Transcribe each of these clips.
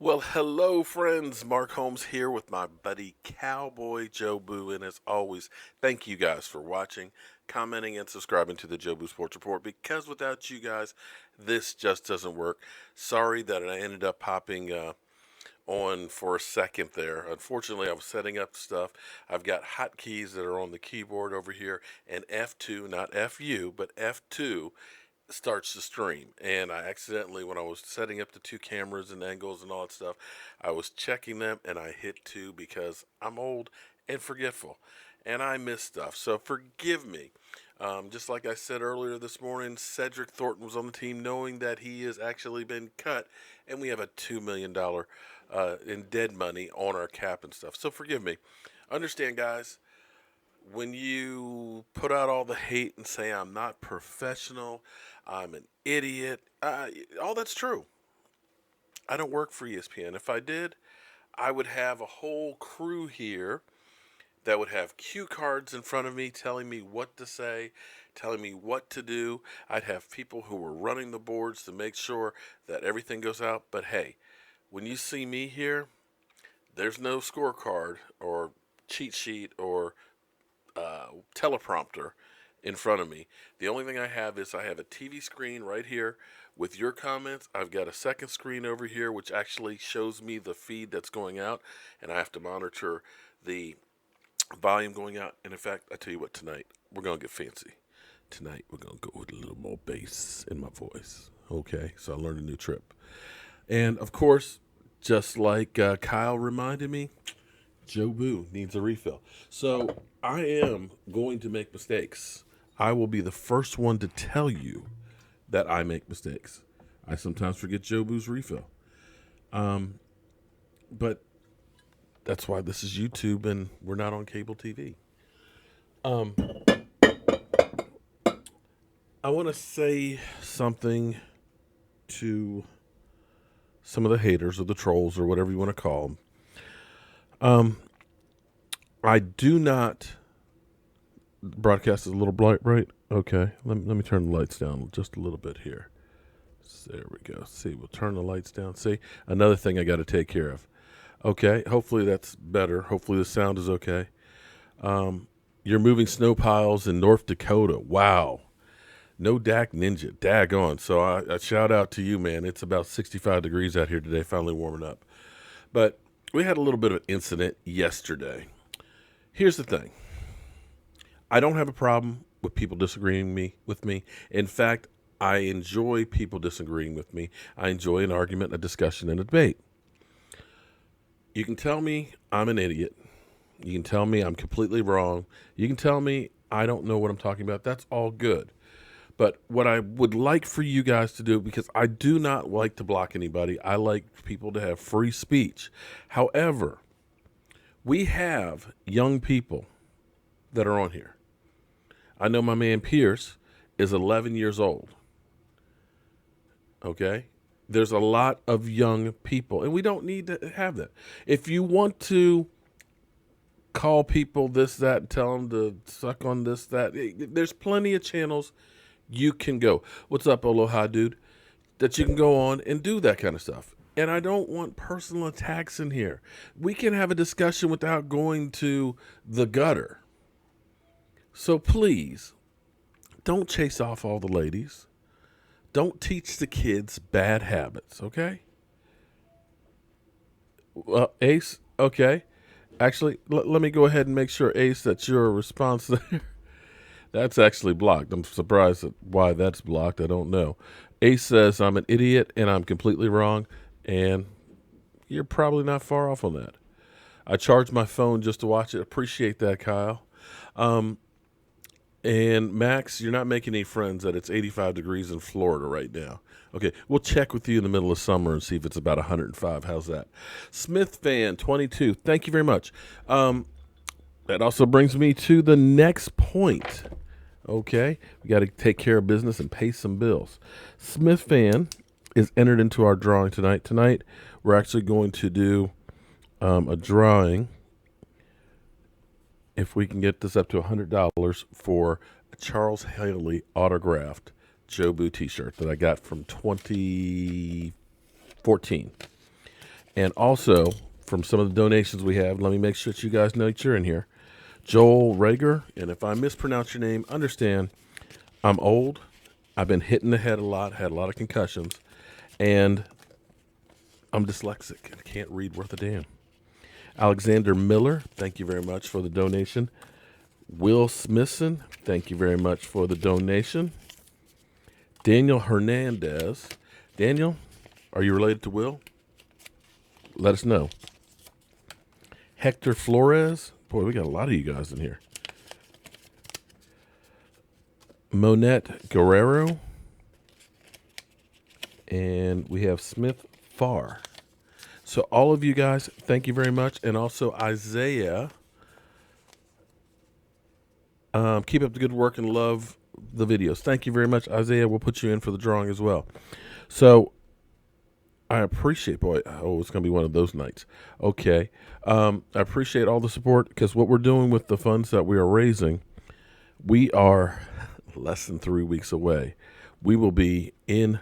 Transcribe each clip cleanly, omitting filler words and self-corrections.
Well, hello, friends. Mark Holmes here with my buddy Cowboy Joe Boo. And as always, thank you guys for watching, commenting, and subscribing to the Joe Boo Sports Report because without you guys, this just doesn't work. Sorry that I ended up popping on for a second there. Unfortunately, I was setting up stuff. I've got hotkeys that are on the keyboard over here, and F2, not FU, but F2 starts the stream. And I accidentally, when I was setting up the two cameras and angles and all that stuff, I was checking them and I hit two because I'm old and forgetful and I miss stuff. So forgive me. Just like I said earlier this morning, Cedric Thornton was on the team knowing that he has actually been cut, and we have a $2 million in dead money on our cap and stuff. So forgive me. Understand, guys, when you put out all the hate and say I'm not professional, I'm an idiot, all that's true. I don't work for ESPN. If I did, I would have a whole crew here that would have cue cards in front of me telling me what to say, telling me what to do. I'd have people who were running the boards to make sure that everything goes out. But hey, when you see me here, there's no scorecard or cheat sheet or teleprompter in front of me. The only thing I have is I have a TV screen right here with your comments. I've got a second screen over here which actually shows me the feed that's going out, and I have to monitor the volume going out. And in fact, I tell you what, tonight we're going to get fancy. Tonight we're going to go with a little more bass in my voice. Okay, so I learned a new trip. And of course, just like Kyle reminded me, Joe Boo needs a refill. So I am going to make mistakes. I will be the first one to tell you that I make mistakes. I sometimes forget Joe Boo's refill. But that's why this is YouTube and we're not on cable TV. Um, I want to say something to some of the haters or the trolls or whatever you want to call them. I do not broadcast is a little bright. Okay, let me turn the lights down just a little bit here. There we go. See, we'll turn the lights down. See, another thing I got to take care of. Okay, hopefully that's better. Hopefully the sound is okay. You're moving snow piles in North Dakota. Wow. No Dak Ninja. Daggone. So I shout out to you, man. It's about 65 degrees out here today, finally warming up. But we had a little bit of an incident yesterday. Here's the thing. I don't have a problem with people disagreeing with me. In fact, I enjoy people disagreeing with me. I enjoy an argument, a discussion, and a debate. You can tell me I'm an idiot. You can tell me I'm completely wrong. You can tell me I don't know what I'm talking about. That's all good. But what I would like for you guys to do, because I do not like to block anybody, I like people to have free speech. However, we have young people that are on here. I know my man Pierce is 11 years old. Okay? There's a lot of young people, and we don't need to have that. If you want to call people this, that, and tell them to suck on this, that, there's plenty of channels you can go. What's up, Aloha, dude? That you can go on and do that kind of stuff. And I don't want personal attacks in here. We can have a discussion without going to the gutter. So please, don't chase off all the ladies. Don't teach the kids bad habits, okay? Ace, okay. Actually, let me go ahead and make sure, Ace, that your response there. That's actually blocked. I'm surprised at why that's blocked. I don't know. Ace says, I'm an idiot and I'm completely wrong. And you're probably not far off on that. I charge my phone just to watch it. Appreciate that, Kyle. And Max, you're not making any friends that it's 85 degrees in Florida right now. Okay, we'll check with you in the middle of summer and see if it's about 105. How's that? Smith fan 22. Thank you very much. That also brings me to the next point. Okay, we got to take care of business and pay some bills. Smith fan is entered into our drawing tonight. Tonight, we're actually going to do a drawing. If we can get this up to $100 for a Charles Haley autographed Joe Boo t-shirt that I got from 2014. And also, from some of the donations we have, let me make sure that you guys know that you're in here. Joel Rager, and if I mispronounce your name, understand I'm old. I've been hit in the head a lot, had a lot of concussions, and I'm dyslexic and can't read worth a damn. Alexander Miller, thank you very much for the donation. Will Smithson, thank you very much for the donation. Daniel Hernandez. Daniel, are you related to Will? Let us know. Hector Flores. Boy, we got a lot of you guys in here. Monette Guerrero. And we have Smith Farr. So all of you guys, thank you very much. And also Isaiah. Keep up the good work and love the videos. Thank you very much, Isaiah. We'll put you in for the drawing as well. So I appreciate, boy, oh, it's going to be one of those nights. Okay. I appreciate all the support because what we're doing with the funds that we are raising, we are less than 3 weeks away. We will be in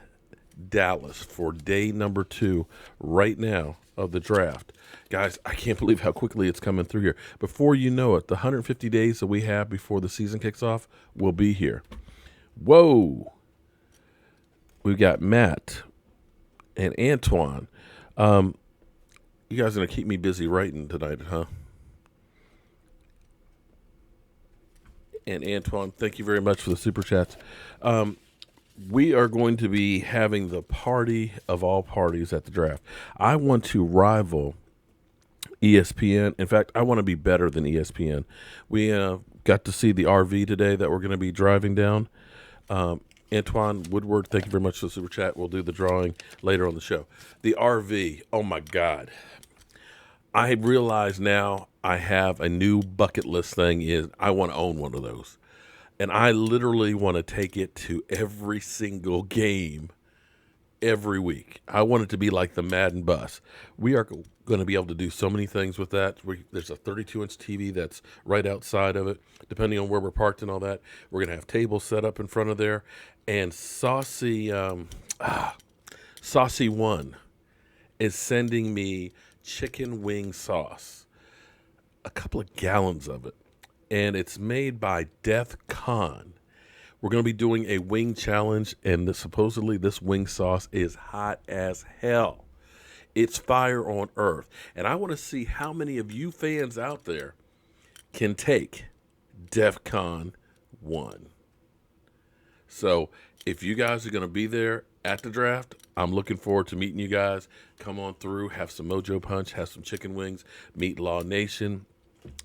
Dallas for day number 2 right now of the draft. Guys, I can't believe how quickly it's coming through here. Before you know it, the 150 days that we have before the season kicks off will be here. Whoa. We've got Matt and Antoine. You guys are going to keep me busy writing tonight, huh? And Antoine, thank you very much for the super chats. We are going to be having the party of all parties at the draft. I want to rival ESPN. In fact, I want to be better than ESPN. We got to see the RV today that we're going to be driving down. Antoine Woodward, thank you very much for the super chat. We'll do the drawing later on the show. The RV, oh my God. I realize now I have a new bucket list thing is I want to own one of those. And I literally want to take it to every single game every week. I want it to be like the Madden bus. We are going to be able to do so many things with that. There's a 32-inch TV that's right outside of it, depending on where we're parked and all that. We're going to have tables set up in front of there. And Saucy One is sending me chicken wing sauce, a couple of gallons of it. And it's made by Death Con. We're going to be doing a wing challenge, and supposedly this wing sauce is hot as hell. It's fire on earth. And I want to see how many of you fans out there can take Def Con 1. So if you guys are going to be there at the draft, I'm looking forward to meeting you guys. Come on through, have some Mojo Punch, have some chicken wings, meet Law Nation,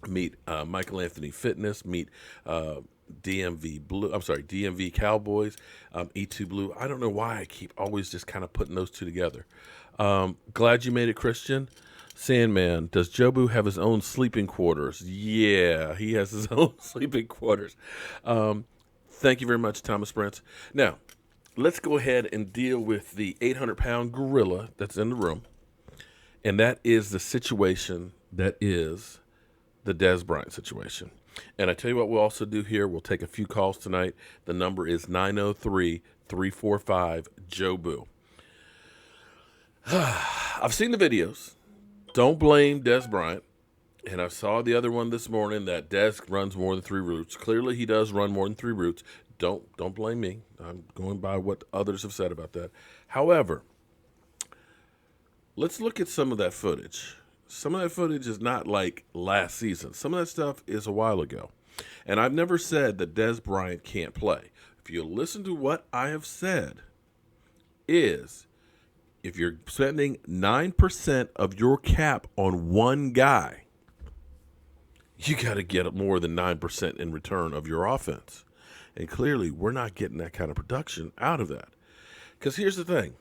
meet Michael Anthony Fitness, meet DMV Cowboys, E2 Blue. I don't know why I keep always just kind of putting those two together. Glad you made it, Christian. Sandman, does Jobu have his own sleeping quarters? Yeah, he has his own sleeping quarters. Thank you very much, Thomas Prince. Now, let's go ahead and deal with the 800-pound gorilla that's in the room, and that is the situation that is the Dez Bryant situation. And I tell you what we'll also do here. We'll take a few calls tonight. The number is 903-345-JOBU. I've seen the videos. Don't blame Dez Bryant. And I saw the other one this morning that Dez runs more than 3 routes. Clearly he does run more than 3 routes. Don't blame me. I'm going by what others have said about that. However, let's look at some of that footage. Some of that footage is not like last season. Some of that stuff is a while ago. And I've never said that Dez Bryant can't play. If you listen to what I have said, is if you're spending 9% of your cap on one guy, you got to get more than 9% in return of your offense. And clearly, we're not getting that kind of production out of that. Because here's the thing.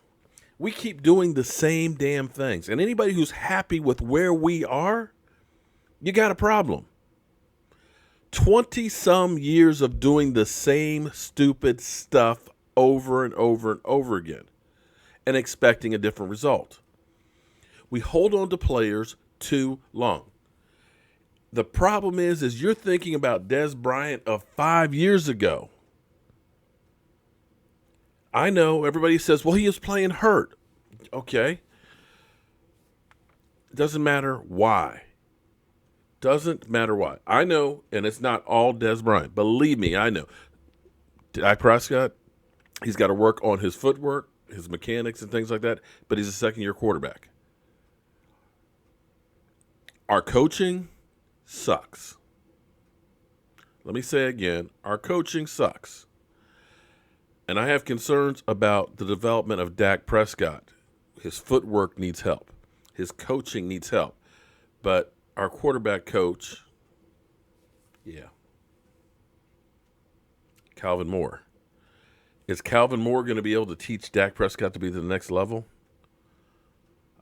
We keep doing the same damn things. And anybody who's happy with where we are, you got a problem. 20-some years of doing the same stupid stuff over and over and over again and expecting a different result. We hold on to players too long. The problem is you're thinking about Dez Bryant of 5 years ago. I know everybody says, well, he is playing hurt. Okay. Doesn't matter why. Doesn't matter why. I know, and it's not all Dez Bryant. Believe me, I know. Dak Prescott, he's got to work on his footwork, his mechanics, and things like that, but he's a second-year quarterback. Our coaching sucks. Let me say again, our coaching sucks. And I have concerns about the development of Dak Prescott. His footwork needs help. His coaching needs help. But our quarterback coach, Calvin Moore. Is Calvin Moore going to be able to teach Dak Prescott to be to the next level?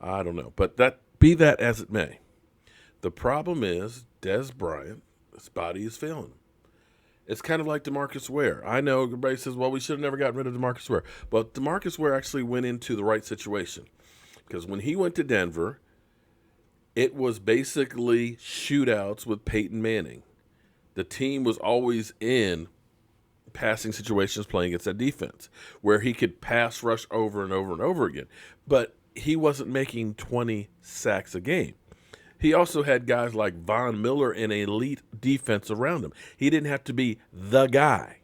I don't know. But be that as it may. The problem is Dez Bryant, his body is failing him. It's kind of like DeMarcus Ware. I know everybody says, well, we should have never gotten rid of DeMarcus Ware. But DeMarcus Ware actually went into the right situation. Because when he went to Denver, it was basically shootouts with Peyton Manning. The team was always in passing situations playing against that defense where he could pass rush over and over and over again. But he wasn't making 20 sacks a game. He also had guys like Von Miller and an elite defense around him. He didn't have to be the guy.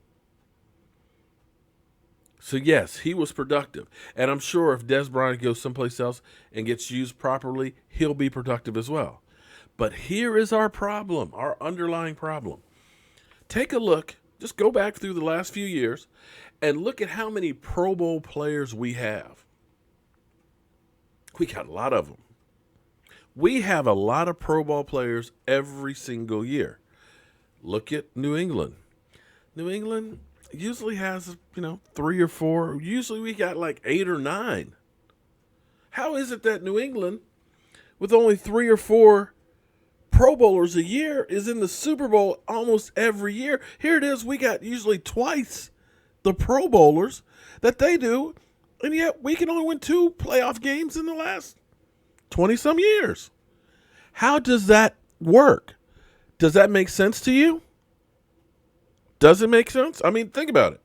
So, yes, he was productive. And I'm sure if Dez Bryant goes someplace else and gets used properly, he'll be productive as well. But here is our problem, our underlying problem. Take a look. Just go back through the last few years and look at how many Pro Bowl players we have. We got a lot of them. We have a lot of Pro Bowl players every single year. Look at New England. New England usually has, 3 or 4. Usually we got like 8 or 9. How is it that New England, with only 3 or 4 Pro Bowlers a year, is in the Super Bowl almost every year? Here it is. We got usually twice the Pro Bowlers that they do, and yet we can only win 2 playoff games in the last 20-some years. How does that work? Does that make sense to you? Does it make sense? I mean, think about it.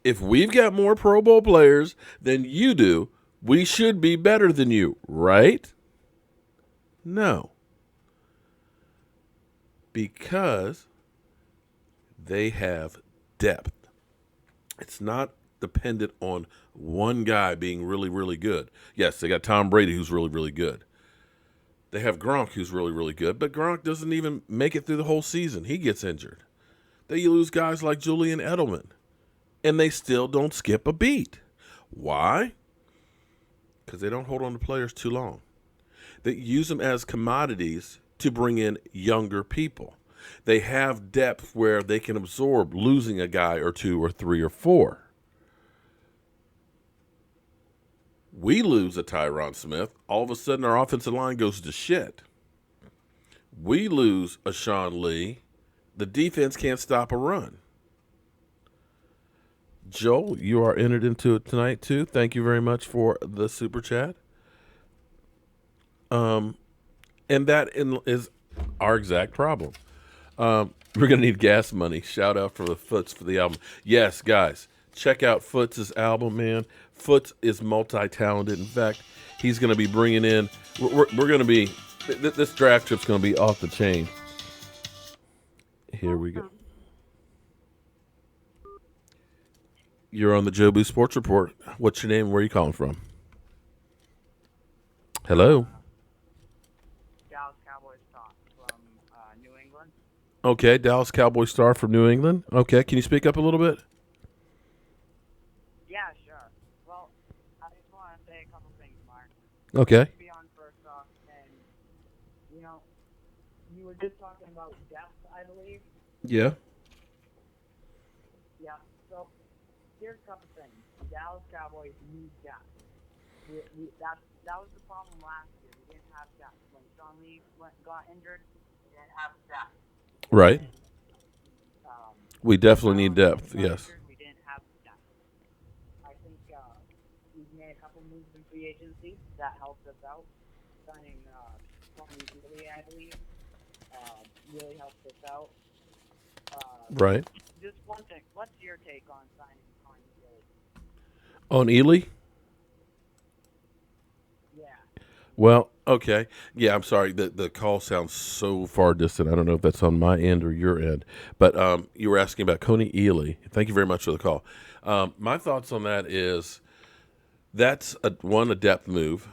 If we've got more Pro Bowl players than you do, we should be better than you, right? No. Because they have depth. It's not dependent on one guy being really, really good. Yes, they got Tom Brady, who's really, really good. They have Gronk, who's really, really good, but Gronk doesn't even make it through the whole season. He gets injured. They lose guys like Julian Edelman, and they still don't skip a beat. Why? Because they don't hold on to players too long. They use them as commodities to bring in younger people. They have depth where they can absorb losing a guy or 2 or 3 or 4. We lose a Tyron Smith, all of a sudden our offensive line goes to shit. We lose a Sean Lee, the defense can't stop a run. Joel, you are entered into it tonight too. Thank you very much for the super chat. And that is our exact problem. We're going to need gas money. Shout out for the Foots for the album. Yes, guys, check out Foots' album, man. Foots is multi-talented. In fact, he's going to be bringing in, we're going to be, this draft trip's going to be off the chain. Here we go. You're on the Joe Boo Sports Report. What's your name and where are you calling from? Hello? Dallas Cowboys Star from New England. Okay, Dallas Cowboys Star from New England. Okay, can you speak up a little bit? Yeah, sure. Well, I just want to say a couple things, Mark. Okay. To be on first off, and, you were just talking about depth, I believe. Yeah. Yeah, so here's a couple things. The Dallas Cowboys need depth. That was the problem last year. We didn't have depth. When Sean Lee got injured, we didn't have depth. Right. Um, We definitely need depth, yes. We didn't have depth. I think we've made a couple moves in free agency that helped us out. Signing Kony Ealy, I believe, really helped us out. Right. Just one thing. What's your take on signing Kony Ealy? On Ealy? Yeah. Well, Okay. Yeah, I'm sorry. The call sounds so far distant. I don't know if that's on my end or your end. But you were asking about Kony Ealy. Thank you very much for the call. My thoughts on that is that's a depth move.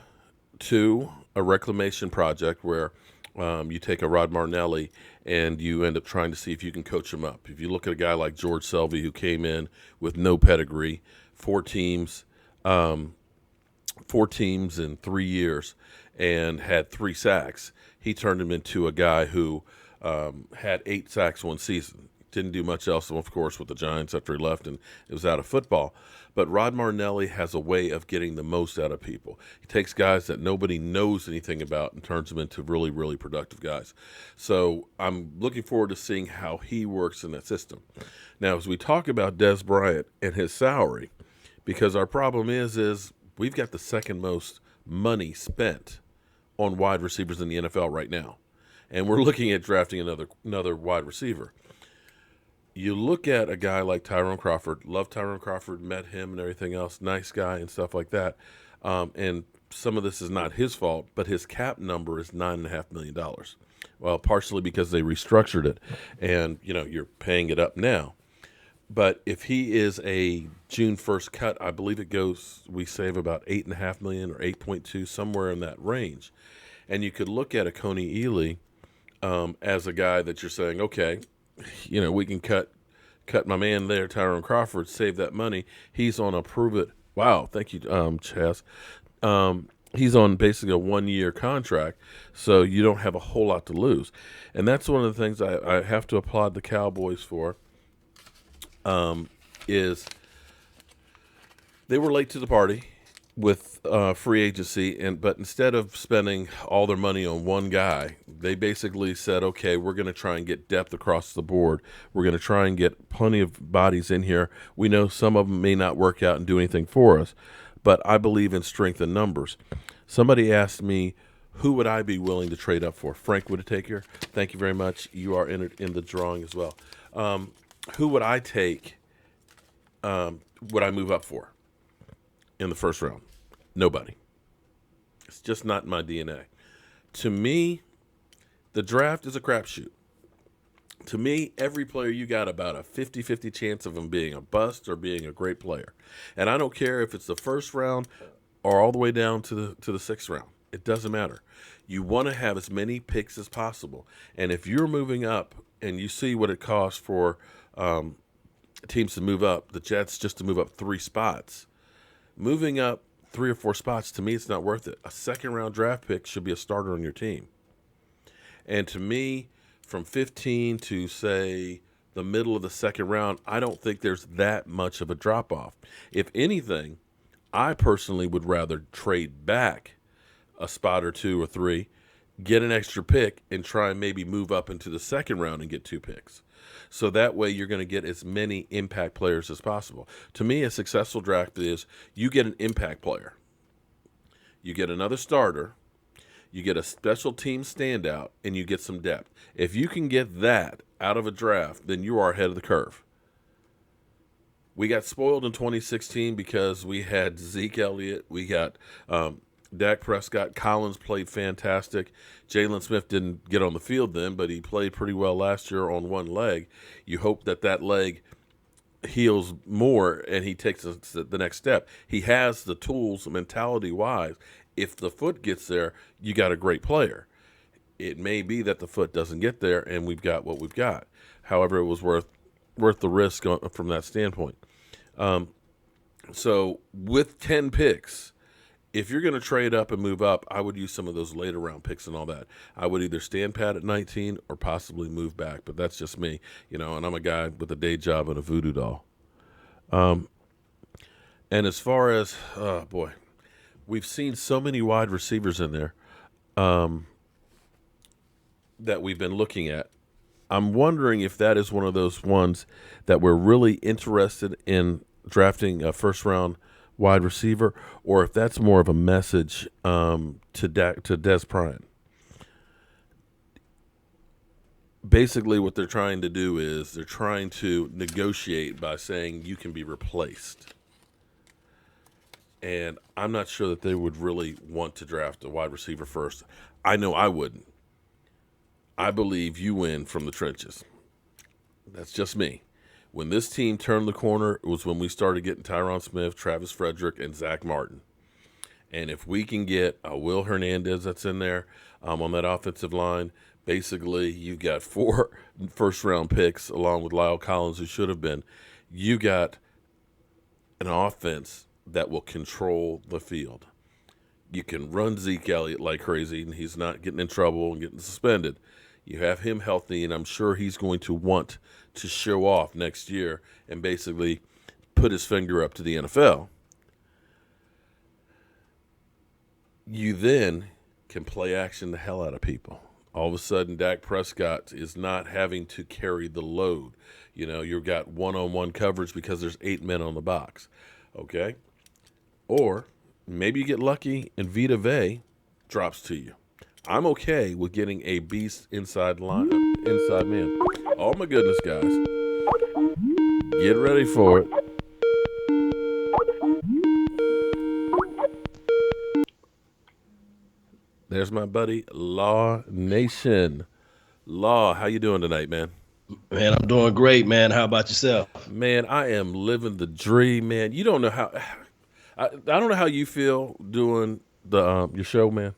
Two, a reclamation project where you take a Rod Martinelli and you end up trying to see if you can coach him up. If you look at a guy like George Selvey who came in with no pedigree, four teams, um, 4 teams in 3 years, and had 3 sacks. He turned him into a guy who had 8 sacks one season. Didn't do much else, of course, with the Giants after he left, and it was out of football. But Rod Martinelli has a way of getting the most out of people. He takes guys that nobody knows anything about and turns them into really, really productive guys. So I'm looking forward to seeing how he works in that system. Now, as we talk about Dez Bryant and his salary, because our problem is we've got the second most money spent on wide receivers in the NFL right now, and we're looking at drafting another wide receiver. You look at a guy like Tyrone Crawford. Love Tyrone Crawford, met him and everything else. Nice guy and stuff like that. And some of this is not his fault, but his cap number is $9.5 million. Well, partially because they restructured it, and you're paying it up now. But if he is a June 1st cut, I believe we save about $8.5 million or 8.2, somewhere in that range. And you could look at a Kony Ealy as a guy that you're saying, okay, we can cut my man there, Tyrone Crawford, save that money. He's on a prove it. Wow, thank you, Chaz. He's on basically a 1-year contract, so you don't have a whole lot to lose. And that's one of the things I have to applaud the Cowboys for. Is they were late to the party with free agency, but instead of spending all their money on one guy, they basically said, okay, we're going to try and get depth across the board. We're going to try and get plenty of bodies in here. We know some of them may not work out and do anything for us, but I believe in strength in numbers. Somebody asked me, who would I be willing to trade up for? Frank Whittaker, thank you very much. You are in the drawing as well. Who would I take? Would I move up for in the first round? Nobody. It's just not in my DNA. To me, the draft is a crapshoot. To me, every player, you got about a 50-50 chance of them being a bust or being a great player. And I don't care if it's the first round or all the way down to the 6th round. It doesn't matter. You want to have as many picks as possible. And if you're moving up and you see what it costs for teams to move up, the Jets just to move up 3 spots, moving up 3 or 4 spots, to me, it's not worth it. A second-round draft pick should be a starter on your team. And to me, from 15 to, say, the middle of the second round, I don't think there's that much of a drop-off. If anything, I personally would rather trade back a spot or 2 or 3, get an extra pick, and try and maybe move up into the second round and get 2 picks. So that way you're going to get as many impact players as possible. To me, a successful draft is you get an impact player. You get another starter. You get a special team standout, and you get some depth. If you can get that out of a draft, then you are ahead of the curve. We got spoiled in 2016 because we had Zeke Elliott. We got Dak Prescott. Collins played fantastic. Jalen Smith didn't get on the field then, but he played pretty well last year on one leg. You hope that leg heals more and he takes the next step. He has the tools mentality-wise. If the foot gets there, you got a great player. It may be that the foot doesn't get there and we've got what we've got. However, it was worth the risk from that standpoint. So with 10 picks, if you're going to trade up and move up, I would use some of those later round picks and all that. I would either stand pat at 19 or possibly move back, but that's just me, and I'm a guy with a day job and a voodoo doll. And as far as, we've seen so many wide receivers in there that we've been looking at. I'm wondering if that is one of those ones that we're really interested in drafting a first round wide receiver, or if that's more of a message to Dez Bryant. Basically, what they're trying to do is they're trying to negotiate by saying you can be replaced. and I'm not sure that they would really want to draft a wide receiver first. I know I wouldn't. I believe you win from the trenches. That's just me. When this team turned the corner, it was when we started getting Tyron Smith, Travis Frederick, and Zach Martin. And if we can get a Will Hernandez that's in there on that offensive line, basically you've got 4 first-round picks along with Lyle Collins, who should have been. You got an offense that will control the field. You can run Zeke Elliott like crazy, and he's not getting in trouble and getting suspended. You have him healthy, and I'm sure he's going to want to show off next year and basically put his finger up to the NFL. You then can play action the hell out of people. All of a sudden, Dak Prescott is not having to carry the load. You know, you've got one-on-one coverage because there's 8 men on the box. Okay? Or maybe you get lucky and Vita Vea drops to you. I'm okay with getting a beast inside man. Oh my goodness, guys. Get ready for it. There's my buddy Law Nation. Law, how you doing tonight, man? Man, I'm doing great, man. How about yourself? Man, I am living the dream, man. You don't know how I don't know how you feel doing the your show, man.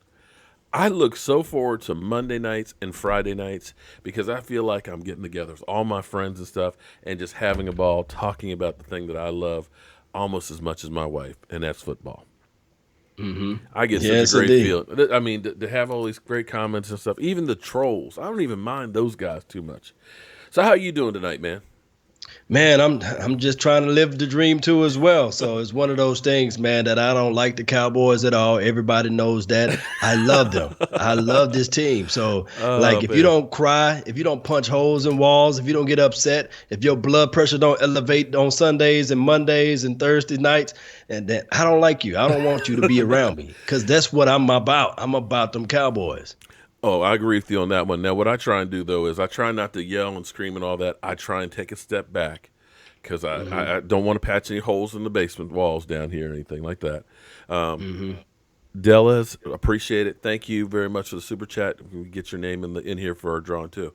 I look so forward to Monday nights and Friday nights because I feel like I'm getting together with all my friends and stuff and just having a ball talking about the thing that I love almost as much as my wife, and that's football. Mm-hmm. I get Yes, such a great indeed. feeling. I mean, to have all these great comments and stuff, even the trolls. I don't even mind those guys too much. So how you doing tonight, man? Man, I'm just trying to live the dream too as well. So it's one of those things, man, that I don't like the Cowboys at all. Everybody knows that. I love them. I love this team. So like if you don't cry, if you don't punch holes in walls, if you don't get upset, if your blood pressure don't elevate on Sundays and Mondays and Thursday nights, and then I don't like you. I don't want you to be around me because that's what I'm about. I'm about them Cowboys. Oh, I agree with you on that one. Now, what I try and do, though, is I try not to yell and scream and all that. I try and take a step back because I don't want to patch any holes in the basement walls down here or anything like that. Dallas, appreciate it. Thank you very much for the super chat. We get your name in here for our drawing, too.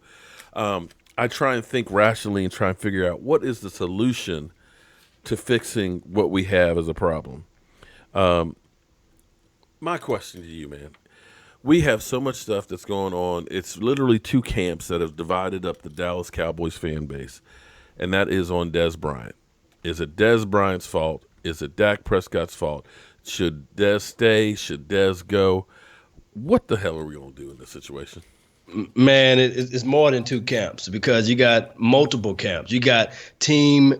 I try and think rationally and try and figure out what is the solution to fixing what we have as a problem. My question to you, man. We have so much stuff that's going on. It's literally 2 camps that have divided up the Dallas Cowboys fan base, and that is on Dez Bryant. Is it Dez Bryant's fault? Is it Dak Prescott's fault? Should Dez stay? Should Dez go? What the hell are we going to do in this situation? Man, it's more than 2 camps because you got multiple camps. You got team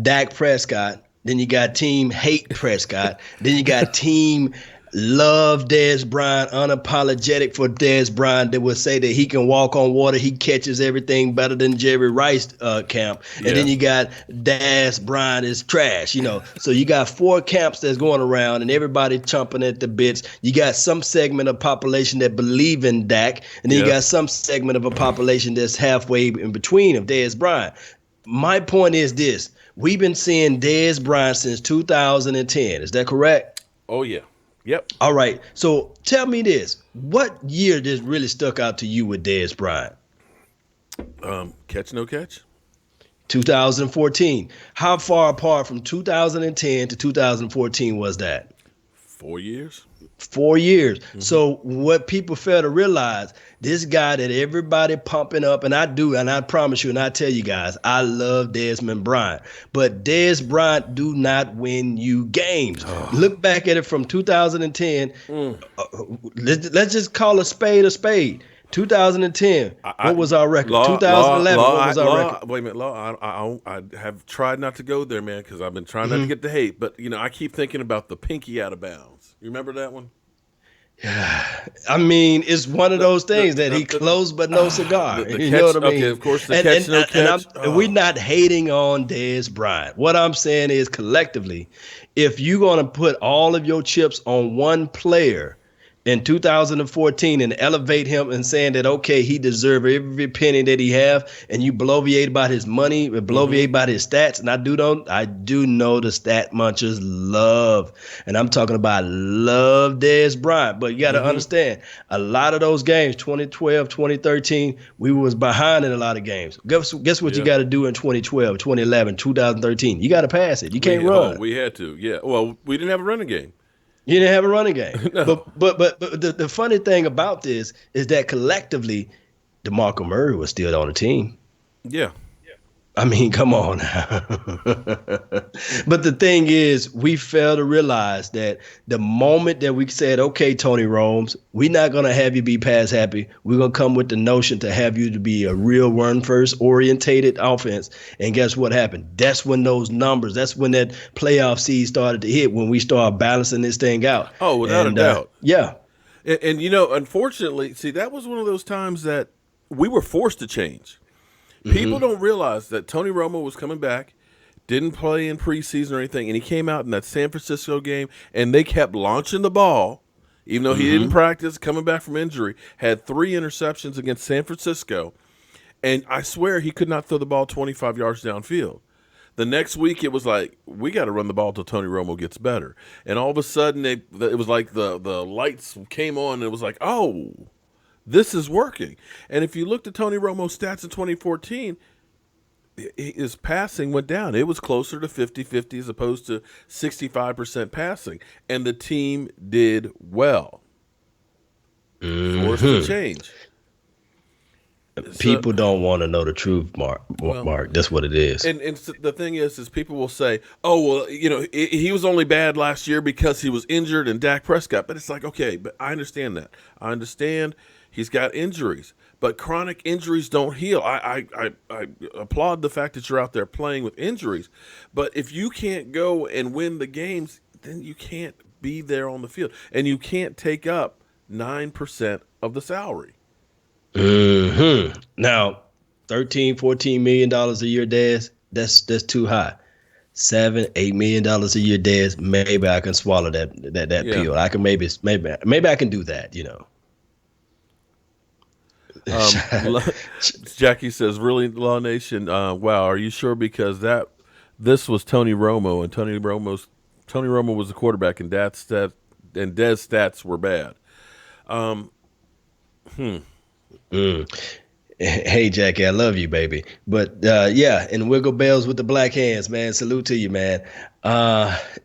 Dak Prescott, then you got team hate Prescott, then you got team love Dez Bryant, unapologetic for Dez Bryant, that would say that he can walk on water, he catches everything better than Jerry Rice camp. And then you got Dez Bryant is trash, you know. So you got 4 camps that's going around and everybody chomping at the bits. You got some segment of population that believe in Dak, and then you got some segment of a population that's halfway in between of Dez Bryant. My point is this. We've been seeing Dez Bryant since 2010. Is that correct? Oh, yeah. Yep. All right. So tell me this. What year just really stuck out to you with Dez Bryant? Catch, no catch? 2014. How far apart from 2010 to 2014 was that? 4 years. 4 years. Mm-hmm. So what people fail to realize, this guy that everybody pumping up, and I do, and I promise you, and I tell you guys, I love Desmond Bryant. But Dez Bryant do not win you games. Look back at it from 2010. Let's just call a spade a spade. 2010, what was our record? 2011, what was our record? Wait a minute, I have tried not to go there, man, because I've been trying not to get the hate. But, you know, I keep thinking about the pinky out of bounds. You remember that one? I mean, it's one of those things that he closed but no cigar. You know what I mean? Okay, of course, the catch, no catch. And we're not hating on Dez Bryant. What I'm saying is, collectively, if you're going to put all of your chips on one player, in 2014 and elevate him and saying that, okay, he deserves every penny that he have, and you bloviate about his money, bloviate about his stats, and I do know the stat munchers love, and I'm talking about love Dez Bryant, but you got to understand, a lot of those games, 2012, 2013, we was behind in a lot of games. Guess what you got to do in 2012, 2011, 2013? You got to pass it. You can't run. Oh, we had to. Yeah. Well, we didn't have a running game. You didn't have a running game. No. But the funny thing about this is that collectively, DeMarco Murray was still on the team. Yeah. I mean, come on now. But the thing is, we fail to realize that the moment that we said, okay, Tony Romo, we're not going to have you be pass happy. We're going to come with the notion to have you to be a real run first orientated offense. And guess what happened? That's when those numbers, that's when that playoff seed started to hit, when we start balancing this thing out. Oh, without a doubt. Yeah. And, you know, unfortunately, see, that was one of those times that we were forced to change. People don't realize that Tony Romo was coming back, didn't play in preseason or anything, and he came out in that San Francisco game, and they kept launching the ball, even though he didn't practice, coming back from injury, had 3 interceptions against San Francisco, and I swear he could not throw the ball 25 yards downfield. The next week, it was like, we got to run the ball until Tony Romo gets better. And all of a sudden, it was like the lights came on, and it was like, oh, this is working. And if you looked at Tony Romo's stats in 2014, his passing went down. It was closer to 50-50 as opposed to 65% passing. And the team did well. Forced to change. People don't want to know the truth, Mark. That's what it is. And the thing is people will say, oh, well, you know, he was only bad last year because he was injured and Dak Prescott. But it's like, okay, but I understand that. I understand he's got injuries, but chronic injuries don't heal. I applaud the fact that you're out there playing with injuries, but if you can't go and win the games, then you can't be there on the field, and you can't take up 9% of the salary. Now, $13-14 million a year, Dez, that's too high. $7-8 million a year, Dez. Maybe I can swallow that pill. I can maybe I can do that. You know. Jackie says, "Really, Law Nation? Wow, are you sure? Because this was Tony Romo, and Tony Romo was the quarterback, and Dez stats were bad." Hey, Jackie, I love you, baby. But and wiggle bells with the black hands, man. Salute to you, man.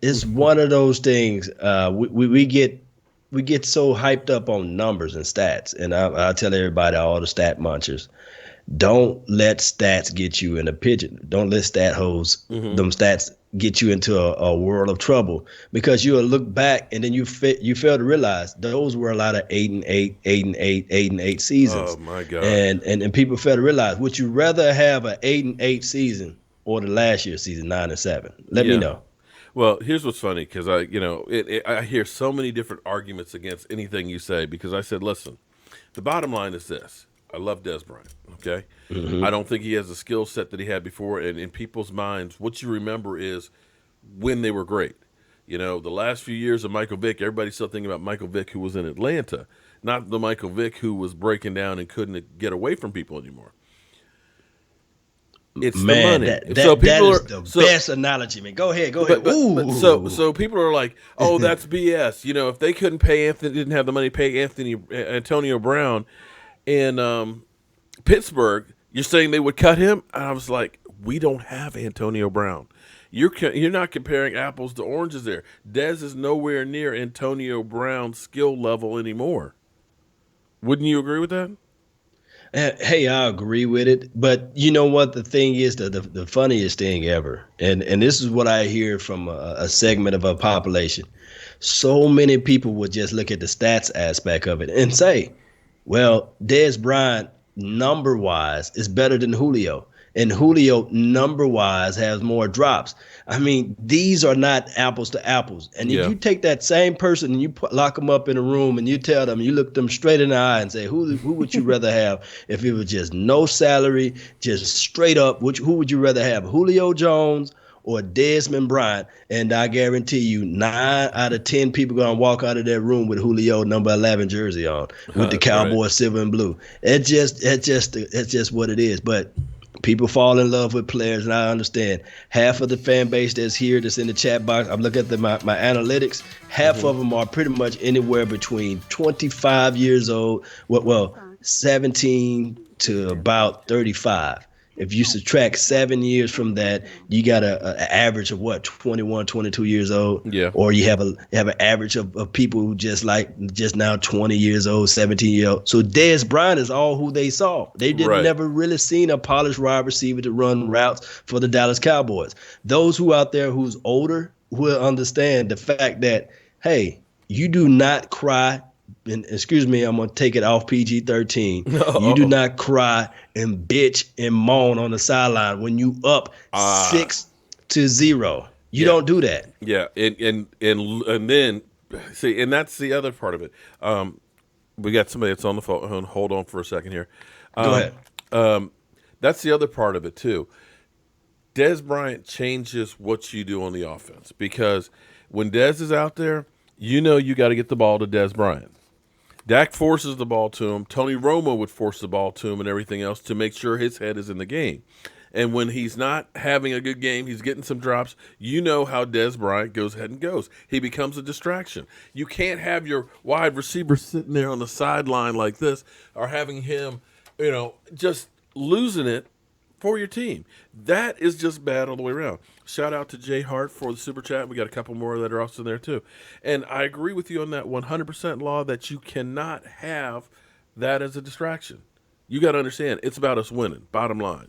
It's one of those things. We get so hyped up on numbers and stats, and I tell everybody, all the stat munchers, don't let stats get you in a pigeon. Don't let stat hoes, them stats get you into a world of trouble, because you'll look back and then you fail to realize those were a lot of 8-8, 8-8, 8-8 seasons. Oh my God! And people fail to realize, would you rather have an 8-8 season or the last year's season 9-7? Let me know. Well, here's what's funny, because I hear so many different arguments against anything you say, because I said, listen, the bottom line is this. I love Dez Bryant, okay? I don't think he has the skill set that he had before, and in people's minds, what you remember is when they were great. You know, the last few years of Michael Vick, everybody's still thinking about Michael Vick, who was in Atlanta, not the Michael Vick who was breaking down and couldn't get away from people anymore. It's the money. That is the best analogy, man. Go ahead. So people are like, oh, that's BS. You know, if they couldn't pay Anthony, didn't have the money to pay Antonio Brown in Pittsburgh, you're saying they would cut him? And I was like, we don't have Antonio Brown. You're not comparing apples to oranges there. Dez is nowhere near Antonio Brown's skill level anymore. Wouldn't you agree with that? Hey, I agree with it. But you know what? The thing is, the funniest thing ever, and this is what I hear from a segment of a population. So many people would just look at the stats aspect of it and say, well, Dez Bryant, number-wise, is better than Julio. And Julio, number-wise, has more drops. I mean, these are not apples to apples. And if you take that same person and you lock them up in a room and you tell them, you look them straight in the eye and say, who would you rather have if it was just no salary, just straight up, who would you rather have, Julio Jones or Desmond Bryant, and I guarantee you 9 out of 10 people going to walk out of that room with Julio number 11 jersey on with the That's right. Cowboys silver and blue. It's just what it is. But people fall in love with players, and I understand. Half of the fan base that's here, that's in the chat box, I'm looking at my analytics. Half of them are pretty much anywhere between 25 years old, well, 17 to about 35. If you subtract 7 years from that, you got an average of what, 21, 22 years old? Yeah. Or you have an average of people who just now 20 years old, 17 years old. So Dez Bryant is all who they saw. They Right. never really seen a polished wide receiver to run routes for the Dallas Cowboys. Those who out there who's older will understand the fact that, hey, you do not cry. And excuse me, I'm gonna take it off PG-13. You do not cry and bitch and moan on the sideline when you up 6-0. You don't do that. Yeah, and then see, and that's the other part of it. We got somebody that's on the phone. Hold on for a second here. Go ahead. That's the other part of it too. Dez Bryant changes what you do on the offense, because when Dez is out there, you know you got to get the ball to Dez Bryant. Dak forces the ball to him. Tony Romo would force the ball to him and everything else to make sure his head is in the game. And when he's not having a good game, he's getting some drops, you know how Dez Bryant goes ahead and goes. He becomes a distraction. You can't have your wide receiver sitting there on the sideline like this, or having him, just losing it for your team. That is just bad all the way around. Shout out to Jay Hart for the super chat. We got a couple more that are also there too. And I agree with you on that 100% law that you cannot have that as a distraction. You got to understand, it's about us winning, bottom line.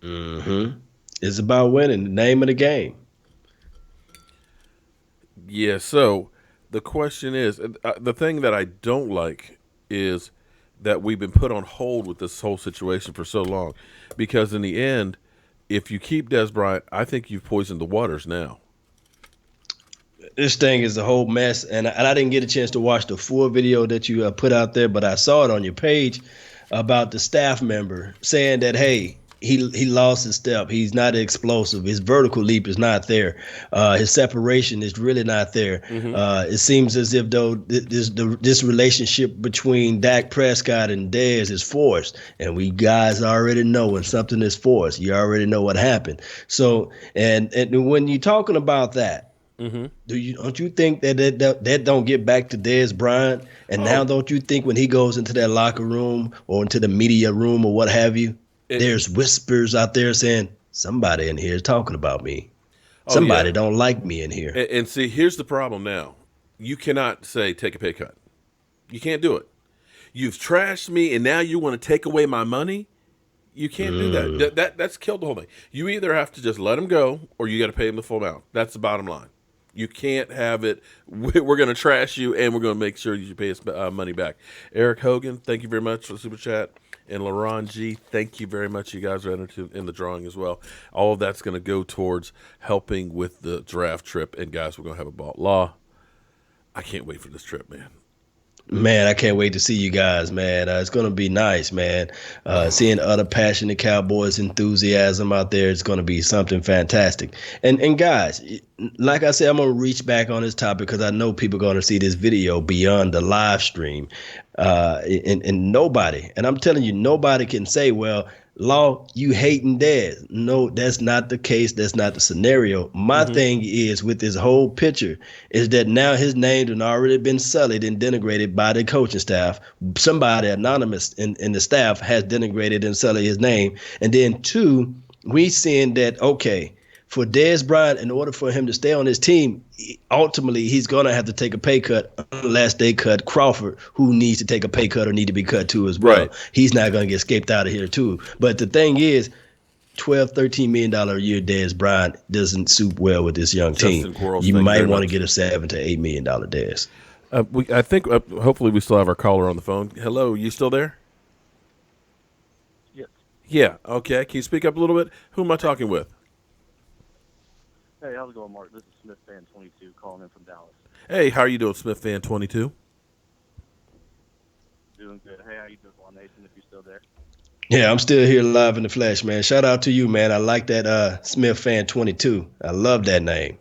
It's about winning, the name of the game. Yeah, so the question is, the thing that I don't like is that we've been put on hold with this whole situation for so long, because in the end, if you keep Dez Bryant, I think you've poisoned the waters now. This thing is a whole mess, and I didn't get a chance to watch the full video that you put out there, but I saw it on your page about the staff member saying that, hey, he lost his step. He's not explosive. His vertical leap is not there. His separation is really not there. It seems as if though this relationship between Dak Prescott and Dez is forced, and we guys already know when something is forced. You already know what happened. So and when you're talking about that, don't you think that don't get back to Dez Bryant? And now don't you think when he goes into that locker room or into the media room or what have you, there's whispers out there saying somebody in here is talking about me. Somebody don't like me in here. And see, here's the problem now. You cannot say take a pay cut. You can't do it. You've trashed me, and now you want to take away my money? You can't do that. That's killed the whole thing. You either have to just let him go, or you got to pay him the full amount. That's the bottom line. You can't have it. We're going to trash you, and we're going to make sure you pay us money back. Eric Hogan, thank you very much for the super chat. And LaRon G, thank you very much. You guys are entered in the drawing as well. All of that's going to go towards helping with the draft trip. And, guys, we're going to have a ball. Law, I can't wait for this trip, man. Man, I can't wait to see you guys, man. It's going to be nice, man. Seeing other passionate Cowboys enthusiasm out there, it's going to be something fantastic. And guys, like I said, I'm going to reach back on this topic because I know people are going to see this video beyond the live stream. And nobody, and I'm telling you, nobody can say, well, Law, you hating Dez. No, that's not the case. That's not the scenario. My thing is with this whole picture is that now his name had already been sullied and denigrated by the coaching staff. Somebody anonymous in the staff has denigrated and sullied his name. And then two, we seeing that, okay, for Dez Bryant, in order for him to stay on his team, ultimately he's going to have to take a pay cut unless they cut Crawford, who needs to take a pay cut or need to be cut too as well. Right. He's not going to get escaped out of here too. But the thing is, $12-13 million a year Dez Bryant doesn't suit well with this young team. Quarles, you might want to get a $7 to $8 million Dez. I think hopefully we still have our caller on the phone. Hello, you still there? Yes. Yeah, okay. Can you speak up a little bit? Who am I talking with? Hey, how's it going, Mark? This is Smith Fan 22 calling in from Dallas. Hey, how are you doing, Smith Fan 22? Doing good. Hey, how you doing, Law Nation, if you're still there? Yeah, I'm still here live in the flesh, man. Shout out to you, man. I like that Smith fan 22. I love that name.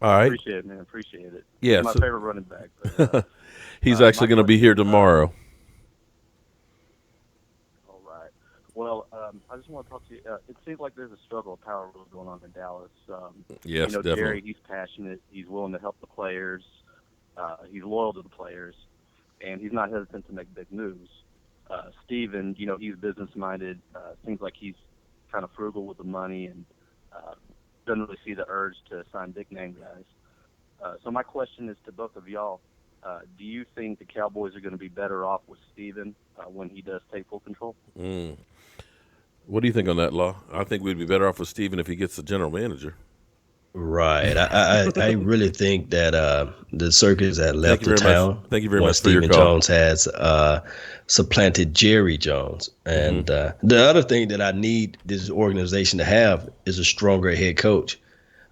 All right. Appreciate it, man. Appreciate it. He's Yeah. my So favorite running back. But he's my actually going to be here question, tomorrow. all right. Well, I just want to talk to you. It seems like there's a struggle of power really going on in Dallas. Yes, Jerry, definitely. he's passionate. He's willing to help the players. He's loyal to the players, and he's not hesitant to make big moves. Steven, he's business minded. Seems like he's kind of frugal with the money and doesn't really see the urge to sign big name guys. So my question is to both of y'all: do you think the Cowboys are going to be better off with Steven when he does take full control? Mm. What do you think on that, Law? I think we'd be better off with Steven if he gets the general manager. Right. I really think that the circus had Thank left you the very much. town Thank you very once much for your Stephen call. Jones has supplanted Jerry Jones. And the other thing that I need this organization to have is a stronger head coach.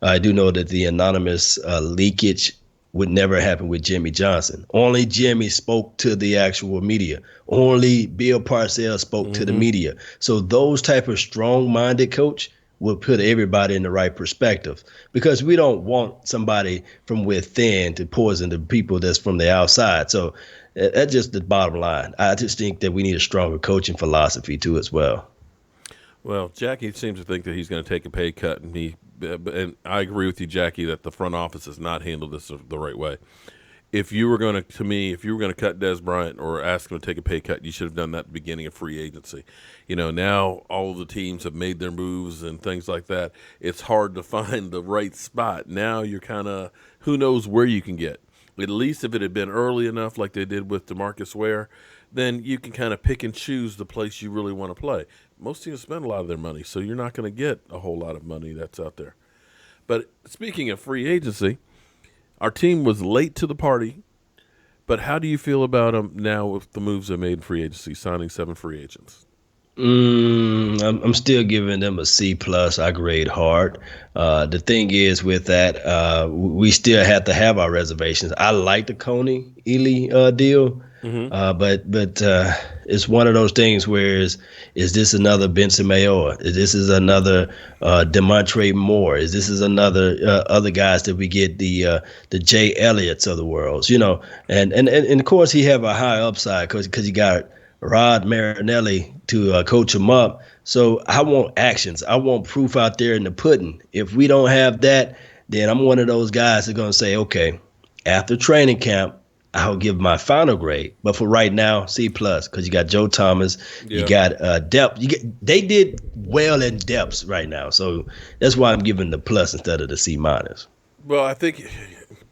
I do know that the anonymous leakage would never happen with Jimmy Johnson. Only Jimmy spoke to the actual media. Only Bill Parcells spoke to the media. So those type of strong-minded coach will put everybody in the right perspective, because we don't want somebody from within to poison the people that's from the outside. So that's just the bottom line. I just think that we need a stronger coaching philosophy too as well. Well, Jackie seems to think that he's going to take a pay cut, and I agree with you, Jackie, that the front office has not handled this the right way. If you were going to cut Dez Bryant or ask him to take a pay cut, you should have done that at the beginning of free agency. Now all of the teams have made their moves and things like that. It's hard to find the right spot. Now you're kind of, who knows where you can get. At least if it had been early enough, like they did with DeMarcus Ware, then you can kind of pick and choose the place you really want to play. Most teams spend a lot of their money, so you're not going to get a whole lot of money that's out there. But speaking of free agency, our team was late to the party. But how do you feel about them now with the moves they made in free agency, signing 7 free agents? I'm still giving them a C plus. I grade hard. The thing is with that, we still have to have our reservations. I like the Kony Ealy deal, but it's one of those things where is this another Benson Mayoa? Is this is another Demontre Moore? Is this is another other guys that we get the Jay Elliott's of the world? And of course he have a high upside because he got Rod Marinelli to coach him up. So I want actions. I want proof out there in the pudding. If we don't have that, then I'm one of those guys that's going to say, okay, after training camp, I'll give my final grade. But for right now, C plus, because you got Joe Thomas, you got depth. They did well in depths right now. So that's why I'm giving the plus instead of the C minus. Well, I think,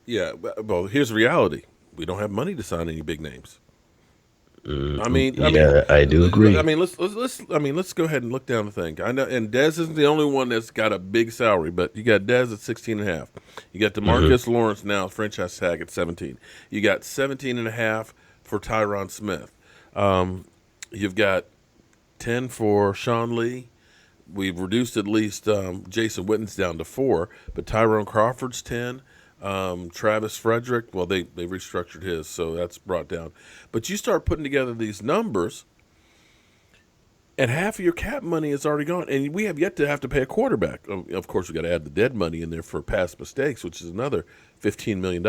yeah. Well, here's the reality: we don't have money to sign any big names. I do agree. Let's go ahead and look down the thing. I know, and Dez isn't the only one that's got a big salary, but you got Dez at 16.5. You got DeMarcus Lawrence now, franchise tag at 17. You got 17.5 for Tyron Smith. You've got 10 for Sean Lee. We've reduced at least Jason Witten's down to 4, but Tyrone Crawford's 10. Travis Frederick, well, they restructured his, so that's brought down. But you start putting together these numbers, and half of your cap money is already gone, and we have yet to have to pay a quarterback. Of course, we got to add the dead money in there for past mistakes, which is another $15 million.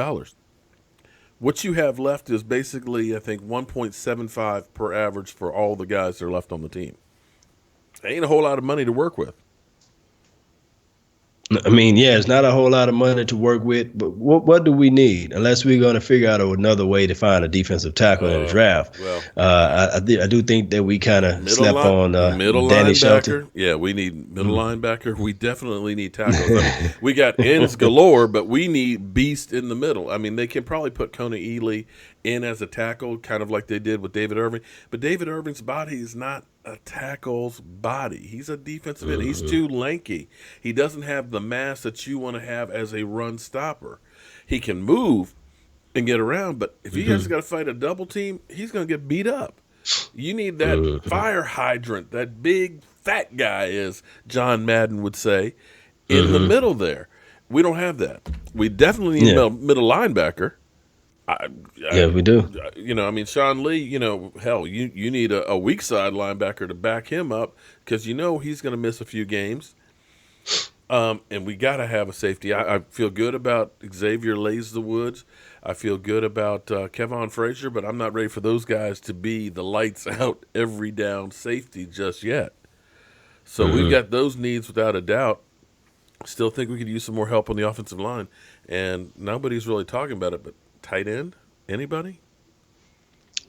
What you have left is basically, I think, 1.75 per average for all the guys that are left on the team. Ain't a whole lot of money to work with. I mean, yeah, it's not a whole lot of money to work with, but what do we need? Unless we're going to figure out another way to find a defensive tackle in the draft. I do think that we kind of slept on middle Danny linebacker. Shelton. Yeah, we need middle linebacker. We definitely need tackles. We got ends galore, but we need beast in the middle. I mean, they can probably put Kony Ealy in as a tackle, kind of like they did with David Irving. But David Irving's body is not a tackle's body. He's a defensive end. He's too lanky. He doesn't have the mass that you want to have as a run stopper. He can move and get around, but if he has got to fight a double team, he's going to get beat up. You need that fire hydrant, that big fat guy, as John Madden would say, in the middle there. We don't have that. We definitely need a middle linebacker. I, Yeah, we do. I mean, Sean Lee, hell, you need a weak side linebacker to back him up because he's going to miss a few games. And we got to have a safety. I feel good about Xavier Lays the Woods. I feel good about Kevon Frazier, but I'm not ready for those guys to be the lights out every down safety just yet. So we've got those needs without a doubt. Still think we could use some more help on the offensive line, and nobody's really talking about it. But tight end, anybody?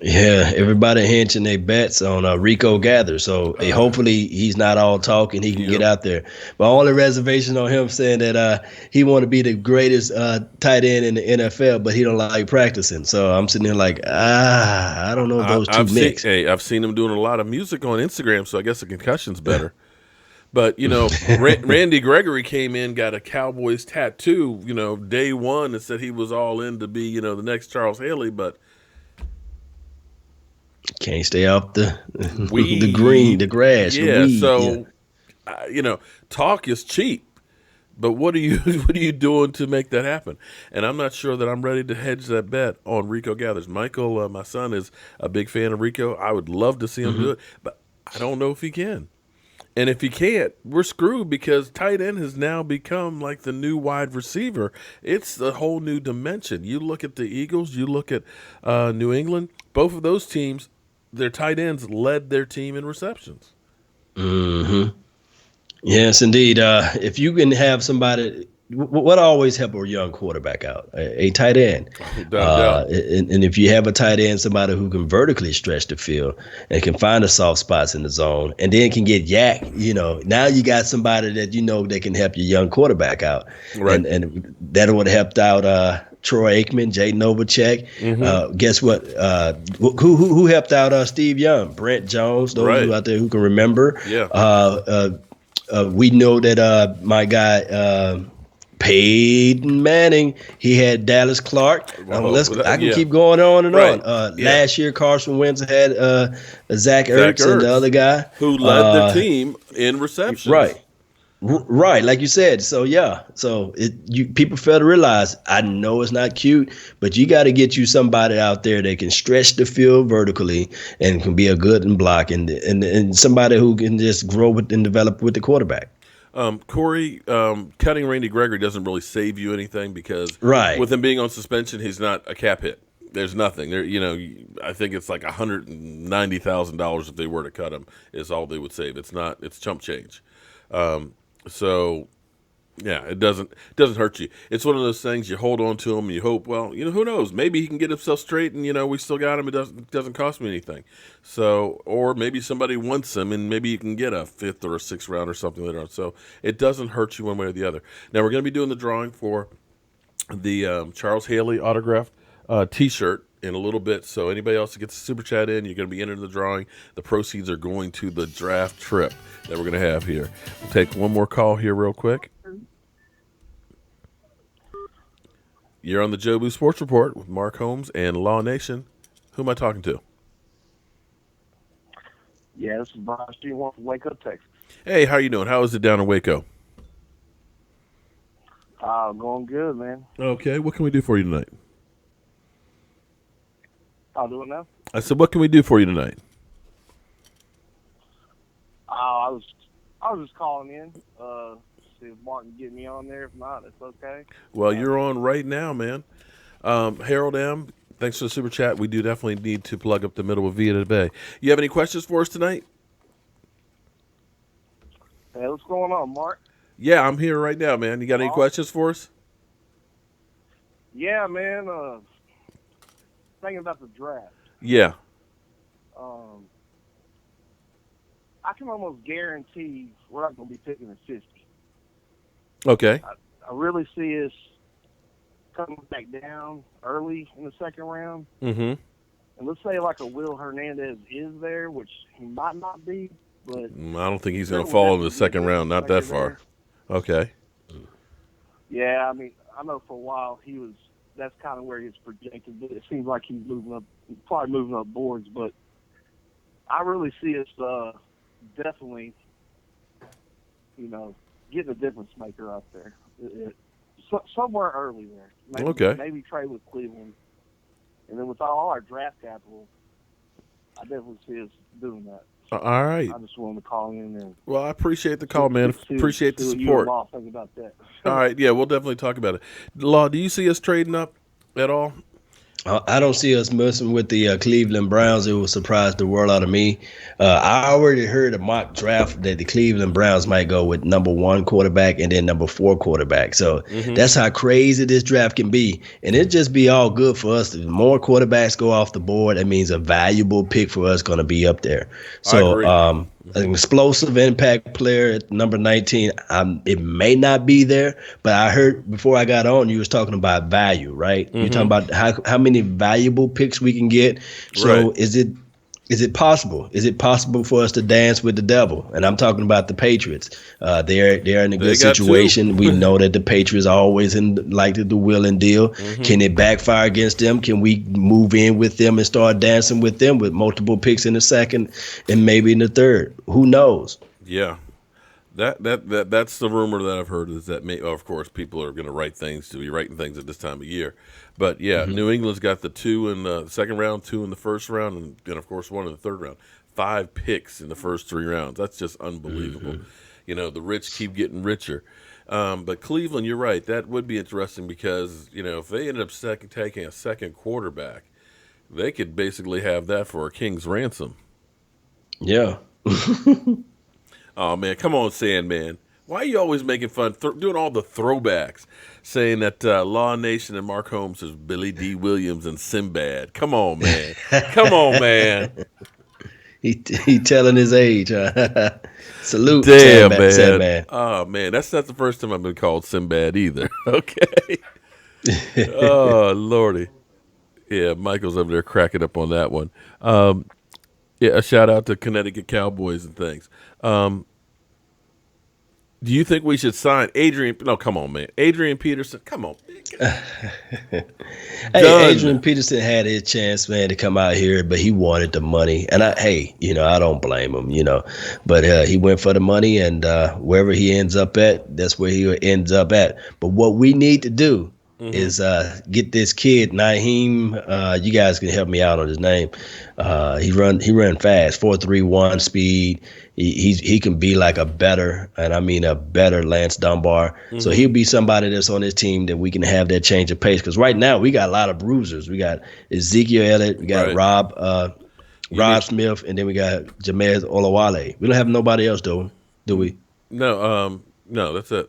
Yeah, everybody hinting their bets on Rico Gather. So hopefully he's not all talk and he can get Yep. out there. My only reservation on him saying that he want to be the greatest tight end in the NFL, but he don't like practicing. So I'm sitting there like, I don't know if those two mix. I've seen him doing a lot of music on Instagram, so I guess the concussion's better. But Randy Gregory came in, got a Cowboys tattoo, day one, and said he was all in to be, the next Charles Haley. But Can't stay off the we, the grass, the yeah. weed. So, talk is cheap, but what are you what are you doing to make that happen? And I'm not sure that I'm ready to hedge that bet on Rico Gathers. Michael, my son, is a big fan of Rico. I would love to see him do it, but I don't know if he can. And if he can't, we're screwed because tight end has now become like the new wide receiver. It's a whole new dimension. You look at the Eagles, you look at New England, both of those teams, their tight ends led their team in receptions. Yes, indeed. If you can have somebody, what always help a young quarterback out? A tight end. Without a doubt. And if you have a tight end, somebody who can vertically stretch the field and can find the soft spots in the zone and then can get yak, now you got somebody that can help your young quarterback out. Right. And that would have helped out Troy Aikman, Jay Novacek. Guess what? Who helped out Steve Young? Brent Jones, those Right. who out there who can remember. Yeah. We know that my guy Peyton Manning, he had Dallas Clark. I can keep going on and Right. on. Last year, Carson Wentz had Zach Ertz and the other guy who led the team in receptions. Right. Right, like you said. So yeah, people fail to realize. I know it's not cute, but you got to get you somebody out there that can stretch the field vertically and can be a good and block, and somebody who can just grow with and develop with the quarterback. Corey, cutting Randy Gregory doesn't really save you anything because with him being on suspension, he's not a cap hit. There's nothing there. I think it's like $190,000 if they were to cut him is all they would save. It's chump change. So, yeah, it doesn't hurt you. It's one of those things you hold on to him and you hope. Well, who knows? Maybe he can get himself straight, and we still got him. It doesn't cost me anything. So, or maybe somebody wants him, and maybe you can get a 5th or a 6th round or something later on. So it doesn't hurt you one way or the other. Now we're going to be doing the drawing for the Charles Haley autographed T-shirt in a little bit. So anybody else that gets a super chat in, you're going to be entered in the drawing. The proceeds are going to the draft trip that we're going to have here. We'll take one more call here real quick. You're on the Joe Boo Sports Report with Mark Holmes and Law Nation. Who am I talking to? Yeah, this is Brian Stewart from Waco, Texas. Hey, how you doing? How is it down in Waco? Going good, man. Okay, what can we do for you tonight? I'll do it now. I said, what can we do for you tonight? I was just calling in, see if Martin can get me on there. If not, it's okay. Well, you're on right now, man. Harold M., thanks for the super chat. We do definitely need to plug up the middle of Via to Bay. You have any questions for us tonight? Hey, what's going on, Mark? Yeah, I'm here right now, man. You got any questions for us? Yeah, man. Thinking about the draft. Yeah. I can almost guarantee we're not going to be picking at 50. Okay. I really see us coming back down early in the second round. Mm-hmm. And let's say like a Will Hernandez is there, which he might not be, but I don't think he's going to fall in the second round, not that far. Okay. Yeah, I mean, I know for a while that's kind of where he's projected, but it seems like he's probably moving up boards, but I really see us definitely, getting a difference maker out there. Somewhere early there. Maybe trade with Cleveland. And then with all our draft capital, I definitely see us doing that. All right. I just wanted to call in and. Well, I appreciate the call, man. Appreciate the see what support. you and Law think about that. All right. Yeah, we'll definitely talk about it. Law, do you see us trading up at all? I don't see us messing with the Cleveland Browns. It would surprise the world out of me. I already heard a mock draft that the Cleveland Browns might go with number 1 quarterback and then number 4 quarterback. So that's how crazy this draft can be. And it just be all good for us. The more quarterbacks go off the board, that means a valuable pick for us going to be up there. So an explosive impact player at number 19, it may not be there, but I heard before I got on, you was talking about value, right? You're talking about how many valuable picks we can get. So is it possible? Is it possible for us to dance with the devil? And I'm talking about the Patriots. They're in a good situation. We know that the Patriots are always in like the will and deal. Can it backfire against them? Can we move in with them and start dancing with them with multiple picks in the second and maybe in the third? Who knows? Yeah. That's the rumor that I've heard is that of course people are going to writing things at this time of year. But yeah, New England's got the 2 in the second round, 2 in the first round, and then of course 1 in the third round. 5 picks in the first 3 rounds. That's just unbelievable. You know, the rich keep getting richer. But Cleveland, you're right. That would be interesting because, you know, if they ended up taking a second quarterback, they could basically have that for a king's ransom. Yeah. Oh, man, come on, Sandman. Why are you always making fun, doing all the throwbacks, saying that Law Nation and Mark Holmes is Billy D. Williams and Sinbad? Come on, man. Come on, man. He telling his age. Salute, damn, Sandman. Oh, man, that's not the first time I've been called Sinbad either. Okay. Oh, Lordy. Yeah, Michael's over there cracking up on that one. Yeah, a shout out to Connecticut Cowboys and things. Do you think we should sign Adrian? No, come on, man. Adrian Peterson, come on. Hey, Adrian Peterson had his chance, man, to come out here, but he wanted the money. And I don't blame him, But he went for the money, and wherever he ends up at, that's where he ends up at. But what we need to do is get this kid, Naheem. You guys can help me out on his name. He run fast, 4.31 speed. He can be like a better Lance Dunbar. So he'll be somebody that's on this team that we can have that change of pace. Because right now we got a lot of bruisers. We got Ezekiel Elliott, we got Rob Smith, and then we got Jameis Olawale. We don't have nobody else, though, do we? No, that's it.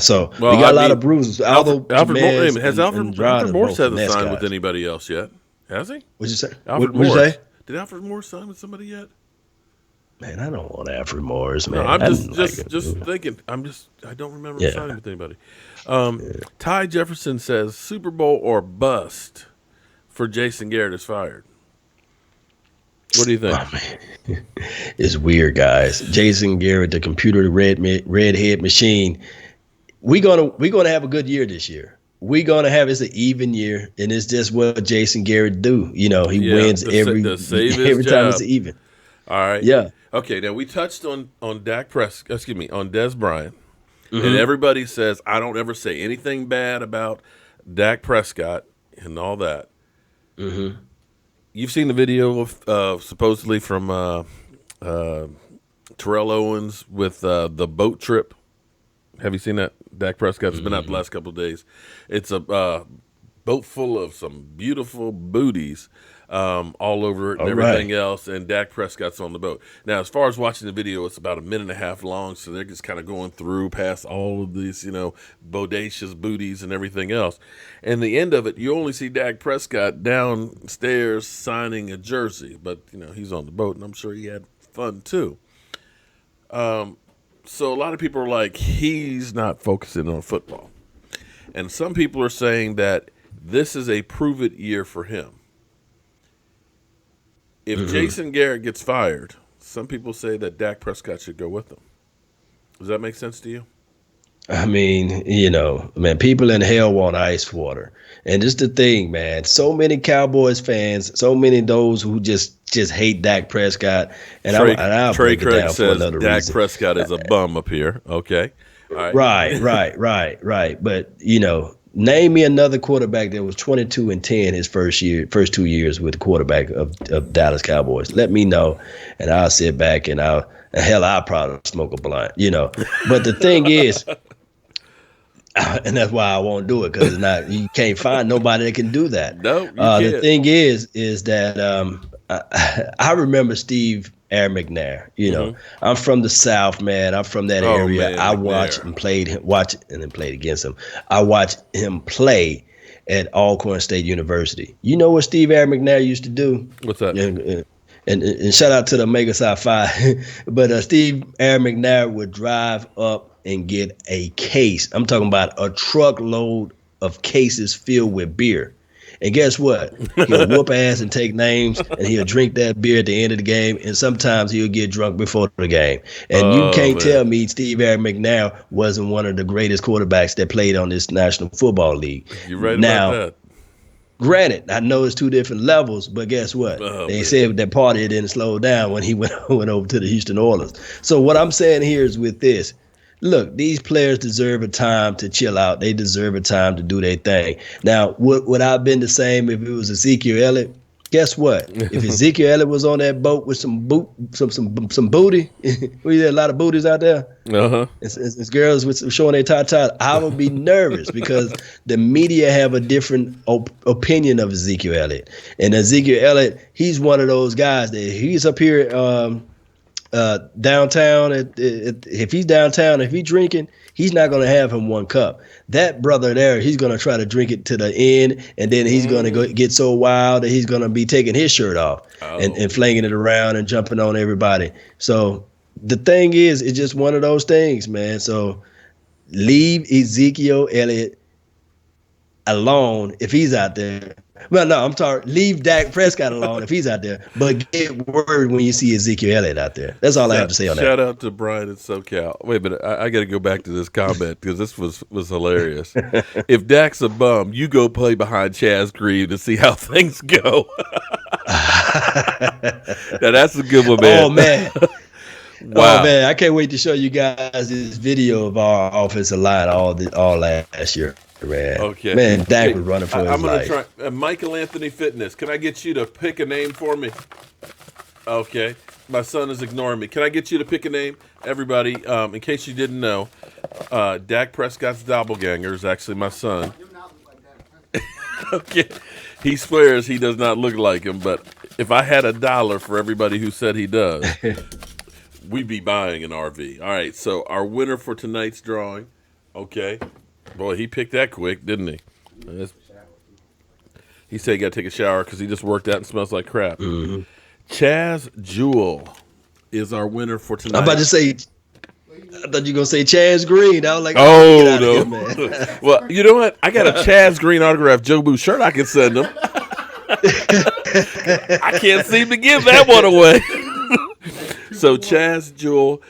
So we got a lot of bruisers. Alfred Morris hasn't signed with anybody else yet, has he? What'd you say? What'd you say? Did Alfred Morris sign with somebody yet? Man, I don't want Alfred Morris, man. No, I'm just thinking. I don't remember signing with anybody. Ty Jefferson says Super Bowl or bust for Jason Garrett is fired. What do you think? Oh, man. It's weird, guys. Jason Garrett, the computer redhead machine. We're gonna have a good year this year. It's an even year, and it's just what Jason Garrett do. He wins every time it's even. All right. Yeah. Okay. Now we touched on Dak Prescott. On Dez Bryant, and everybody says I don't ever say anything bad about Dak Prescott and all that. Mm-hmm. You've seen the video of supposedly from Terrell Owens with the boat trip. Have you seen that? Dak Prescott has been out the last couple of days. It's a boat full of some beautiful booties all over it and everything else, and Dak Prescott's on the boat. Now, as far as watching the video, it's about a minute and a half long, so they're just kind of going through past all of these, bodacious booties and everything else. And the end of it, you only see Dak Prescott downstairs signing a jersey, but, he's on the boat, and I'm sure he had fun too. So a lot of people are like, he's not focusing on football. And some people are saying that this is a prove-it year for him. If Jason Garrett gets fired, some people say that Dak Prescott should go with him. Does that make sense to you? I mean, people in hell want ice water. And just the thing, man, so many Cowboys fans, so many of those who just hate Dak Prescott. And I'll break it down for another reason. Dak Prescott is a bum up here. Okay. All right. Right. But, Name me another quarterback that was 22-10 his first 2 years with the quarterback of Dallas Cowboys. Let me know, and I'll sit back and I'll probably smoke a blunt, But the thing is, and that's why I won't do it, because you can't find nobody that can do that. No, you The can't. thing is that I remember Steve Air McNair. I'm from the South, man. I'm from that area. Man, I McNair. watched and then played against him. I watched him play at Alcorn State University. You know what Steve Air McNair used to do? What's that? And shout out to the Mega Sci-Fi. But Steve Air McNair would drive up and get a case. I'm talking about a truckload of cases filled with beer. And guess what? He'll whoop ass and take names, and he'll drink that beer at the end of the game, and sometimes he'll get drunk before the game. And you can't tell me Steve Air McNair wasn't one of the greatest quarterbacks that played on this National Football League. You're right now, about that. Granted, I know it's two different levels, but guess what? They said that party didn't slow down when he went over to the Houston Oilers. So what I'm saying here is with this. Look, these players deserve a time to chill out. They deserve a time to do their thing. Now, would I have been the same if it was Ezekiel Elliott? Guess what? If Ezekiel Elliott was on that boat with some booty, we had a lot of booties out there. It's girls with showing their tatas. I would be nervous because the media have a different opinion of Ezekiel Elliott. And Ezekiel Elliott, he's one of those guys that he's up here downtown. If he's downtown, if he's drinking, he's not going to have him one cup. That brother there, he's going to try to drink it to the end, and then he's going to get so wild that he's going to be taking his shirt off and flinging it around and jumping on everybody. So the thing is, it's just one of those things, man. So leave Ezekiel Elliott alone if he's out there. Well, no, I'm sorry. Leave Dak Prescott alone if he's out there, but get word when you see Ezekiel Elliott out there. That's all I have to say on that. Shout out to Brian in SoCal. Wait a minute. I got to go back to this comment because this was hilarious. If Dak's a bum, you go play behind Chaz Green to see how things go. Now, that's a good one, man. Oh, man. Wow. Oh, man. I can't wait to show you guys this video of our offensive line all last year. Man. Okay. Man, Dak was running for his life. I'm going to try. Michael Anthony Fitness. Can I get you to pick a name for me? Okay. My son is ignoring me. Can I get you to pick a name? Everybody, in case you didn't know, Dak Prescott's doppelganger is actually my son. Okay. He swears he does not look like him, but if I had $1 for everybody who said he does, we'd be buying an RV. All right. So our winner for tonight's drawing, okay. Boy, he picked that quick, didn't he? He said he got to take a shower because he just worked out and smells like crap. Mm-hmm. Chaz Jewell is our winner for tonight. I'm about to say, I thought you were going to say Chaz Green. I was like, oh, no. Here, man. Well, you know what? I got a Chaz Green autographed Joe Boo shirt I can send him. I can't seem to give that one away. So, Chaz Jewell,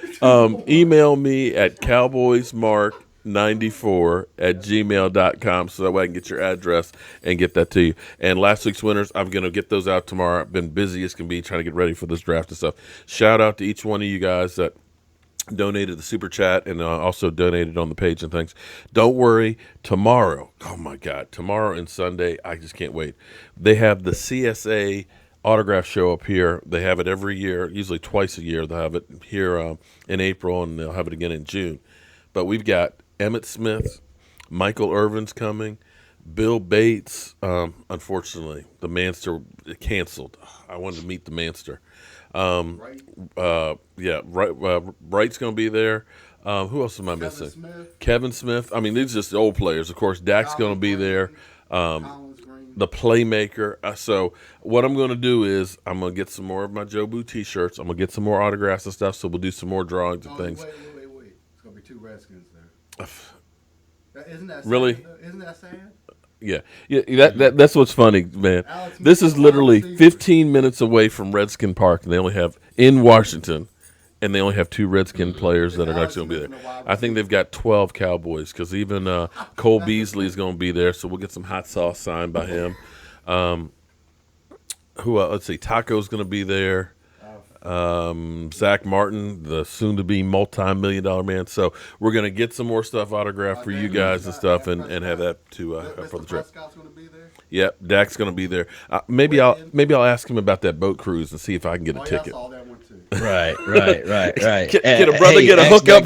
email me at cowboysmark94@gmail.com so that way I can get your address and get that to you. And last week's winners, I'm going to get those out tomorrow. I've been busy as can be trying to get ready for this draft and stuff. Shout out to each one of you guys that donated the super chat and also donated on the page and things. Don't worry, tomorrow, oh my God, tomorrow and Sunday, I just can't wait. They have the CSA autograph show up here. They have it every year, usually twice a year. They'll have it here in April, and they'll have it again in June. But we've got Emmitt Smith, Michael Irvin's coming, Bill Bates. Unfortunately, the Manster canceled. I wanted to meet the Manster. Wright's going to be there. Who else am I missing? Kevin Smith. I mean, these are just old players. Of course, Dak's going to be there. The playmaker. So what I'm going to do is I'm going to get some more of my Joe Boo T-shirts. I'm going to get some more autographs and stuff, so we'll do some more drawings and things. Wait. It's going to be 2 Redskins there. Isn't that sad? Really? Isn't that sad? Yeah. That's what's funny, man. This is literally 15 minutes away from Redskin Park, and they only have in Washington, and they only have 2 Redskin players that are actually going to be there. I think they've got 12 Cowboys because even Cole Beasley is going to be there, so we'll get some hot sauce signed by him. Who else? Let's see. Taco's going to be there. Zach Martin, the soon-to-be multi-million-dollar man. So we're gonna get some more stuff autographed for you guys and stuff, and have that to for the trip. Prescott's going to be there. Yep, Dak's gonna be there. Maybe I'll ask him about that boat cruise and see if I can get a ticket. I saw that one too. Right. Get a brother, get a hookup.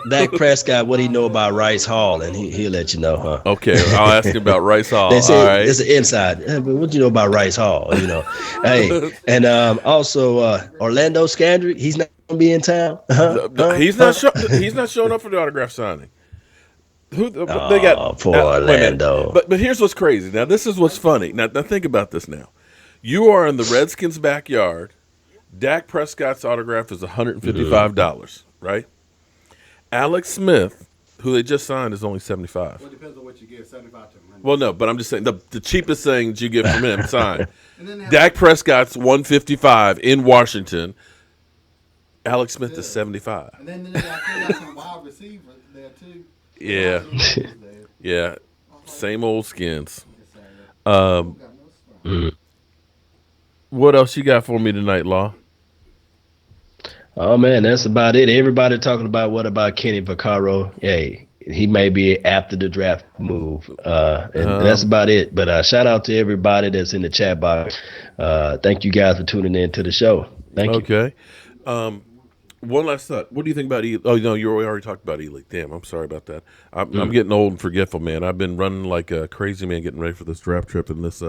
Dak Prescott, what do you know about Rice Hall? And he'll let you know, huh? Okay, I'll ask him about Rice Hall. They say All right. it's an inside. But what do you know about Rice Hall? Hey, and also Orlando Scandrick, he's not gonna be in town. He's not showing up for the autograph signing. They got poor Orlando. But here's what's crazy. Now this is what's funny. Now think about this. Now you are in the Redskins' backyard. Dak Prescott's autograph is $155, right? Alex Smith, who they just signed, is only $75. Well, it depends on what you get. 75 to 100. Well, no, but I'm just saying the cheapest thing that you get from him signed. And then they have- Dak Prescott's $155 in Washington. Alex Smith is $75. And then they got some wild receivers there too. Yeah, yeah, same old skins. What else you got for me tonight, Law? Oh man, that's about it. Everybody talking about what about Kenny Vaccaro? Hey, he may be after the draft move, and that's about it. But shout out to everybody that's in the chat box. Thank you guys for tuning in to the show. Thank you. Okay. One last thought. What do you think about Ealy? Oh, no, you already talked about Ealy. Damn, I'm sorry about that. I'm getting old and forgetful, man. I've been running like a crazy man getting ready for this draft trip and this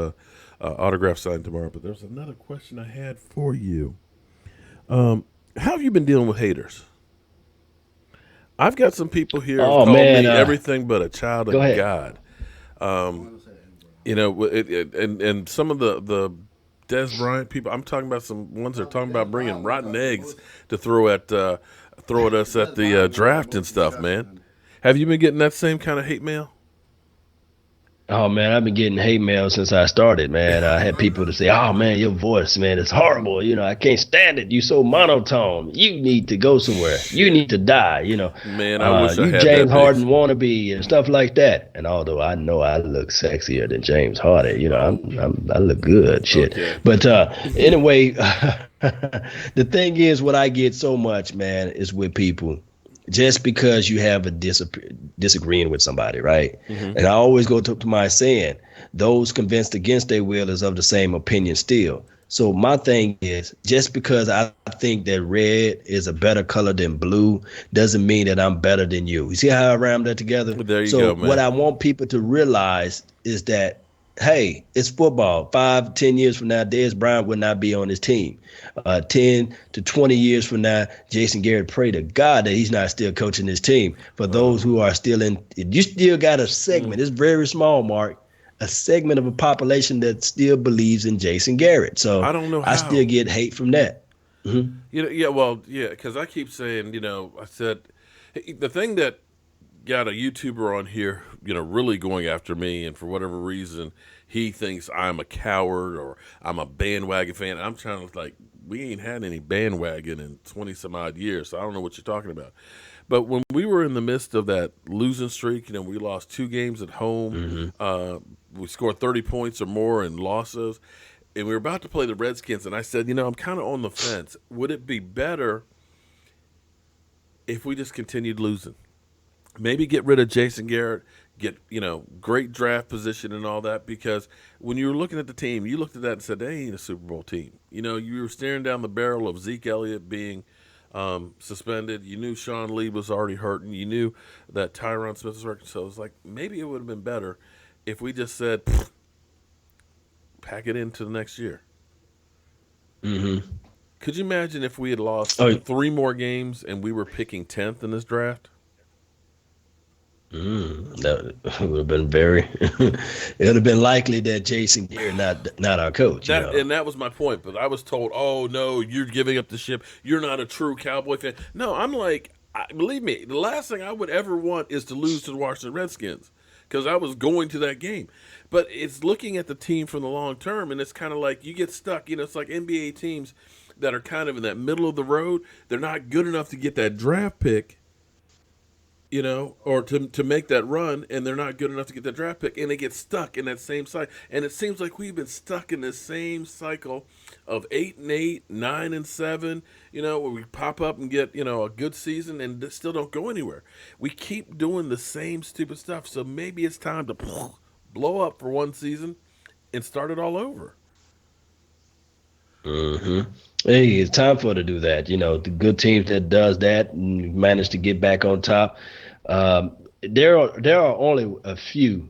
autograph sign tomorrow. But there's another question I had for you. How have you been dealing with haters? I've got some people here who call me everything but a child of God. And some of the Dez Bryant people, I'm talking about some ones that are talking about bringing rotten eggs to throw at us at the draft and stuff, man. Have you been getting that same kind of hate mail? Oh man, I've been getting hate mail since I started, man. I had people to say, "Oh man, your voice, man, is horrible. I can't stand it. You so monotone. You need to go somewhere. You need to die." Man, I wish I you had James that Harden wannabe and stuff like that. And although I know I look sexier than James Harden, I look good, shit. Okay. But anyway, the thing is, what I get so much, man, is with people. Just because you have a disagreeing with somebody, right? Mm-hmm. And I always go to my saying, those convinced against their will is of the same opinion still. So my thing is, just because I think that red is a better color than blue doesn't mean that I'm better than you. You see how I rammed that together? There you go, man. What I want people to realize is that, hey, it's football. 5-10 years from now, Dez Bryant will not be on his team. 10 to 20 years from now, Jason Garrett, pray to God that he's not still coaching his team. For those who are still in, you still got a segment. It's very small, Mark. A segment of a population that still believes in Jason Garrett. So I don't know how. I still get hate from that. Mm-hmm. Because I keep saying, I said the thing that got a YouTuber on here, really going after me, and for whatever reason, he thinks I'm a coward or I'm a bandwagon fan. I'm trying to we ain't had any bandwagon in 20 some odd years, so I don't know what you're talking about. But when we were in the midst of that losing streak, we lost 2 games at home. Mm-hmm. We scored 30 points or more and lost those. And we were about to play the Redskins, and I said, I'm kind of on the fence. Would it be better if we just continued losing? Maybe get rid of Jason Garrett, get, great draft position and all that, because when you were looking at the team, you looked at that and said, they ain't a Super Bowl team. You were staring down the barrel of Zeke Elliott being suspended. You knew Sean Lee was already hurting. You knew that Tyron Smith was hurting. So it was like, maybe it would have been better if we just said, pack it into the next year. Mm-hmm. Could you imagine if we had lost 3 more games and we were picking 10th in this draft? That would have been very. It would have been likely that Jason Garrett, not our coach. And that was my point. But I was told, "Oh no, you're giving up the ship. You're not a true Cowboy fan." No, I'm like, believe me, the last thing I would ever want is to lose to the Washington Redskins, because I was going to that game. But it's looking at the team from the long term, and it's kind of like you get stuck. It's like NBA teams that are kind of in that middle of the road. They're not good enough to get that draft pick. or to make that run, and they're not good enough to get that draft pick, and they get stuck in that same cycle. And it seems like we've been stuck in this same cycle of 8-8, 9-7. Where we pop up and get a good season and still don't go anywhere. We keep doing the same stupid stuff. So maybe it's time to blow up for one season and start it all over. Hey, it's time for it to do that. The good teams that does that and manage to get back on top. There are only a few.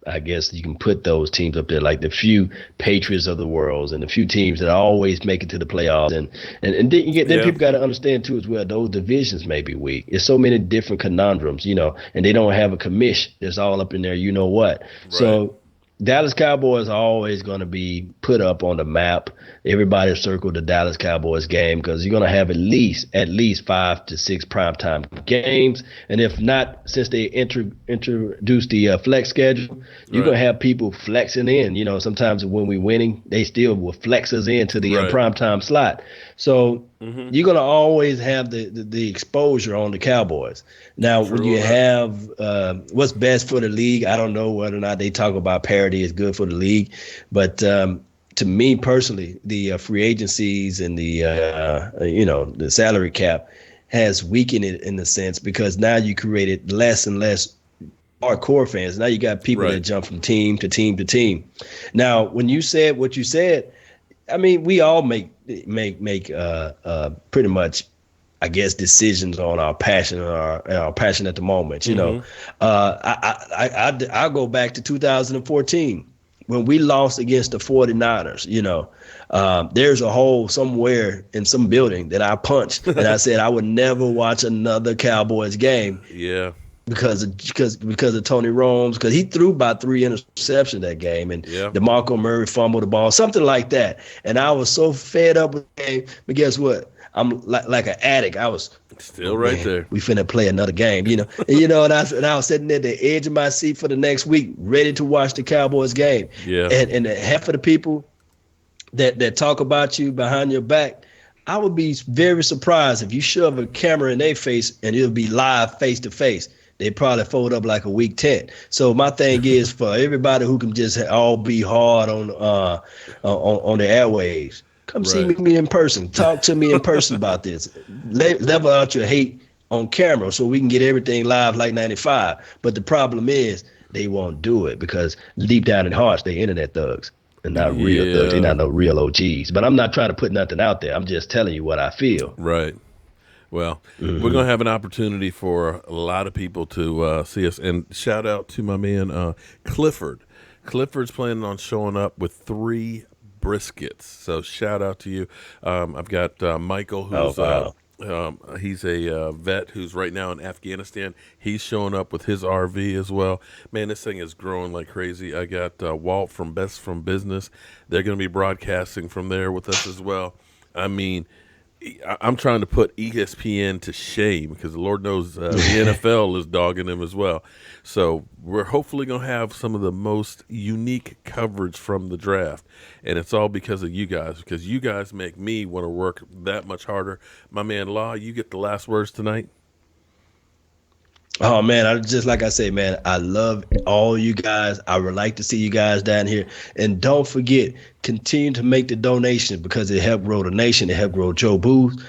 I guess you can put those teams up there, like the few Patriots of the world and the few teams that always make it to the playoffs. And then people got to understand too as well. Those divisions may be weak. There's so many different conundrums, and they don't have a commish that's all up in there. You know what? Right. So Dallas Cowboys are always going to be put up on the map. Everybody circle the Dallas Cowboys game because you're going to have at least 5 to 6 primetime games. And if not, since they introduced the flex schedule, you're going to have people flexing in. Sometimes when we're winning, they still will flex us into the primetime slot. So you're going to always have the exposure on the Cowboys. Now, when you have what's best for the league, I don't know whether or not they talk about parity is good for the league. But to me personally, the free agencies and the salary cap has weakened it in a sense because now you created less and less hardcore fans. Now you got people that jump from team to team to team. Now, when you said what you said, I mean, we all make pretty much, I guess, decisions on our passion and our passion at the moment. I go back to 2014 when we lost against the 49ers. There's a hole somewhere in some building that I punched, and I said I would never watch another Cowboys game. Yeah. Because of Tony Romo, because he threw about 3 interceptions that game, and DeMarco Murray fumbled the ball, something like that. And I was so fed up with the game. But guess what? I'm like an addict. I was still right there. We finna play another game, And I was sitting at the edge of my seat for the next week, ready to watch the Cowboys game. Yeah. And half of the people that talk about you behind your back, I would be very surprised if you shove a camera in their face and it'll be live face to face. They probably fold up like a weak tent. So my thing is for everybody who can just all be hard on the airwaves, come see me in person. Talk to me in person about this. Level out your hate on camera so we can get everything live like 95. But the problem is they won't do it because deep down in hearts, they internet thugs and not real thugs. They're not no real OGs. But I'm not trying to put nothing out there. I'm just telling you what I feel. Right. Well, we're going to have an opportunity for a lot of people to see us. And shout out to my man, Clifford. Clifford's planning on showing up with 3 briskets. So shout out to you. I've got Michael, who's he's a vet who's right now in Afghanistan. He's showing up with his RV as well. Man, this thing is growing like crazy. I got Walt from Best from Business. They're going to be broadcasting from there with us as well. I mean, I'm trying to put ESPN to shame because the Lord knows the NFL is dogging them as well. So we're hopefully going to have some of the most unique coverage from the draft. And it's all because of you guys, because you guys make me want to work that much harder. My man, Law, you get the last words tonight. Oh, man, like I say, man, I love all you guys. I would like to see you guys down here. And don't forget, continue to make the donations because it helped grow the nation. It helped grow Joe Booth.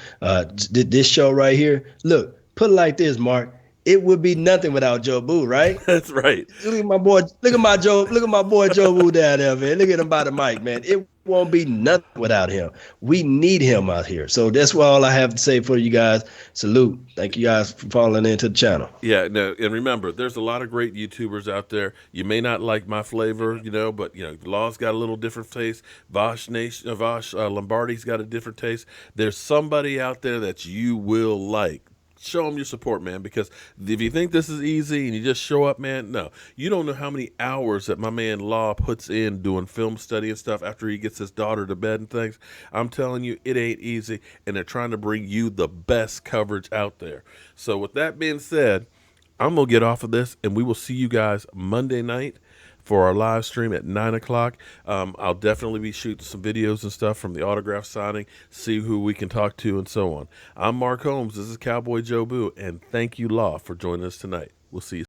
This show right here, look, put it like this, Mark. It would be nothing without Joe Booth, right? That's right. Look at my boy Joe Booth down there, man. Look at him by the mic, man. It won't be nothing without him. We need him out here. So that's all I have to say for you guys. Salute. Thank you guys for falling into the channel. Yeah, no, and remember, there's a lot of great YouTubers out there. You may not like my flavor, but Law's got a little different taste. Vosh Lombardi's got a different taste. There's somebody out there that you will like. Show them your support, man, because if you think this is easy and you just show up, man, no. You don't know how many hours that my man Law puts in doing film study and stuff after he gets his daughter to bed and things. I'm telling you, it ain't easy, and they're trying to bring you the best coverage out there. So with that being said, I'm going to get off of this, and we will see you guys Monday night for our live stream at 9 o'clock. I'll definitely be shooting some videos and stuff from the autograph signing, see who we can talk to and so on. I'm Mark Holmes. This is Cowboy Joe Boo, and thank you, Law, for joining us tonight. We'll see you.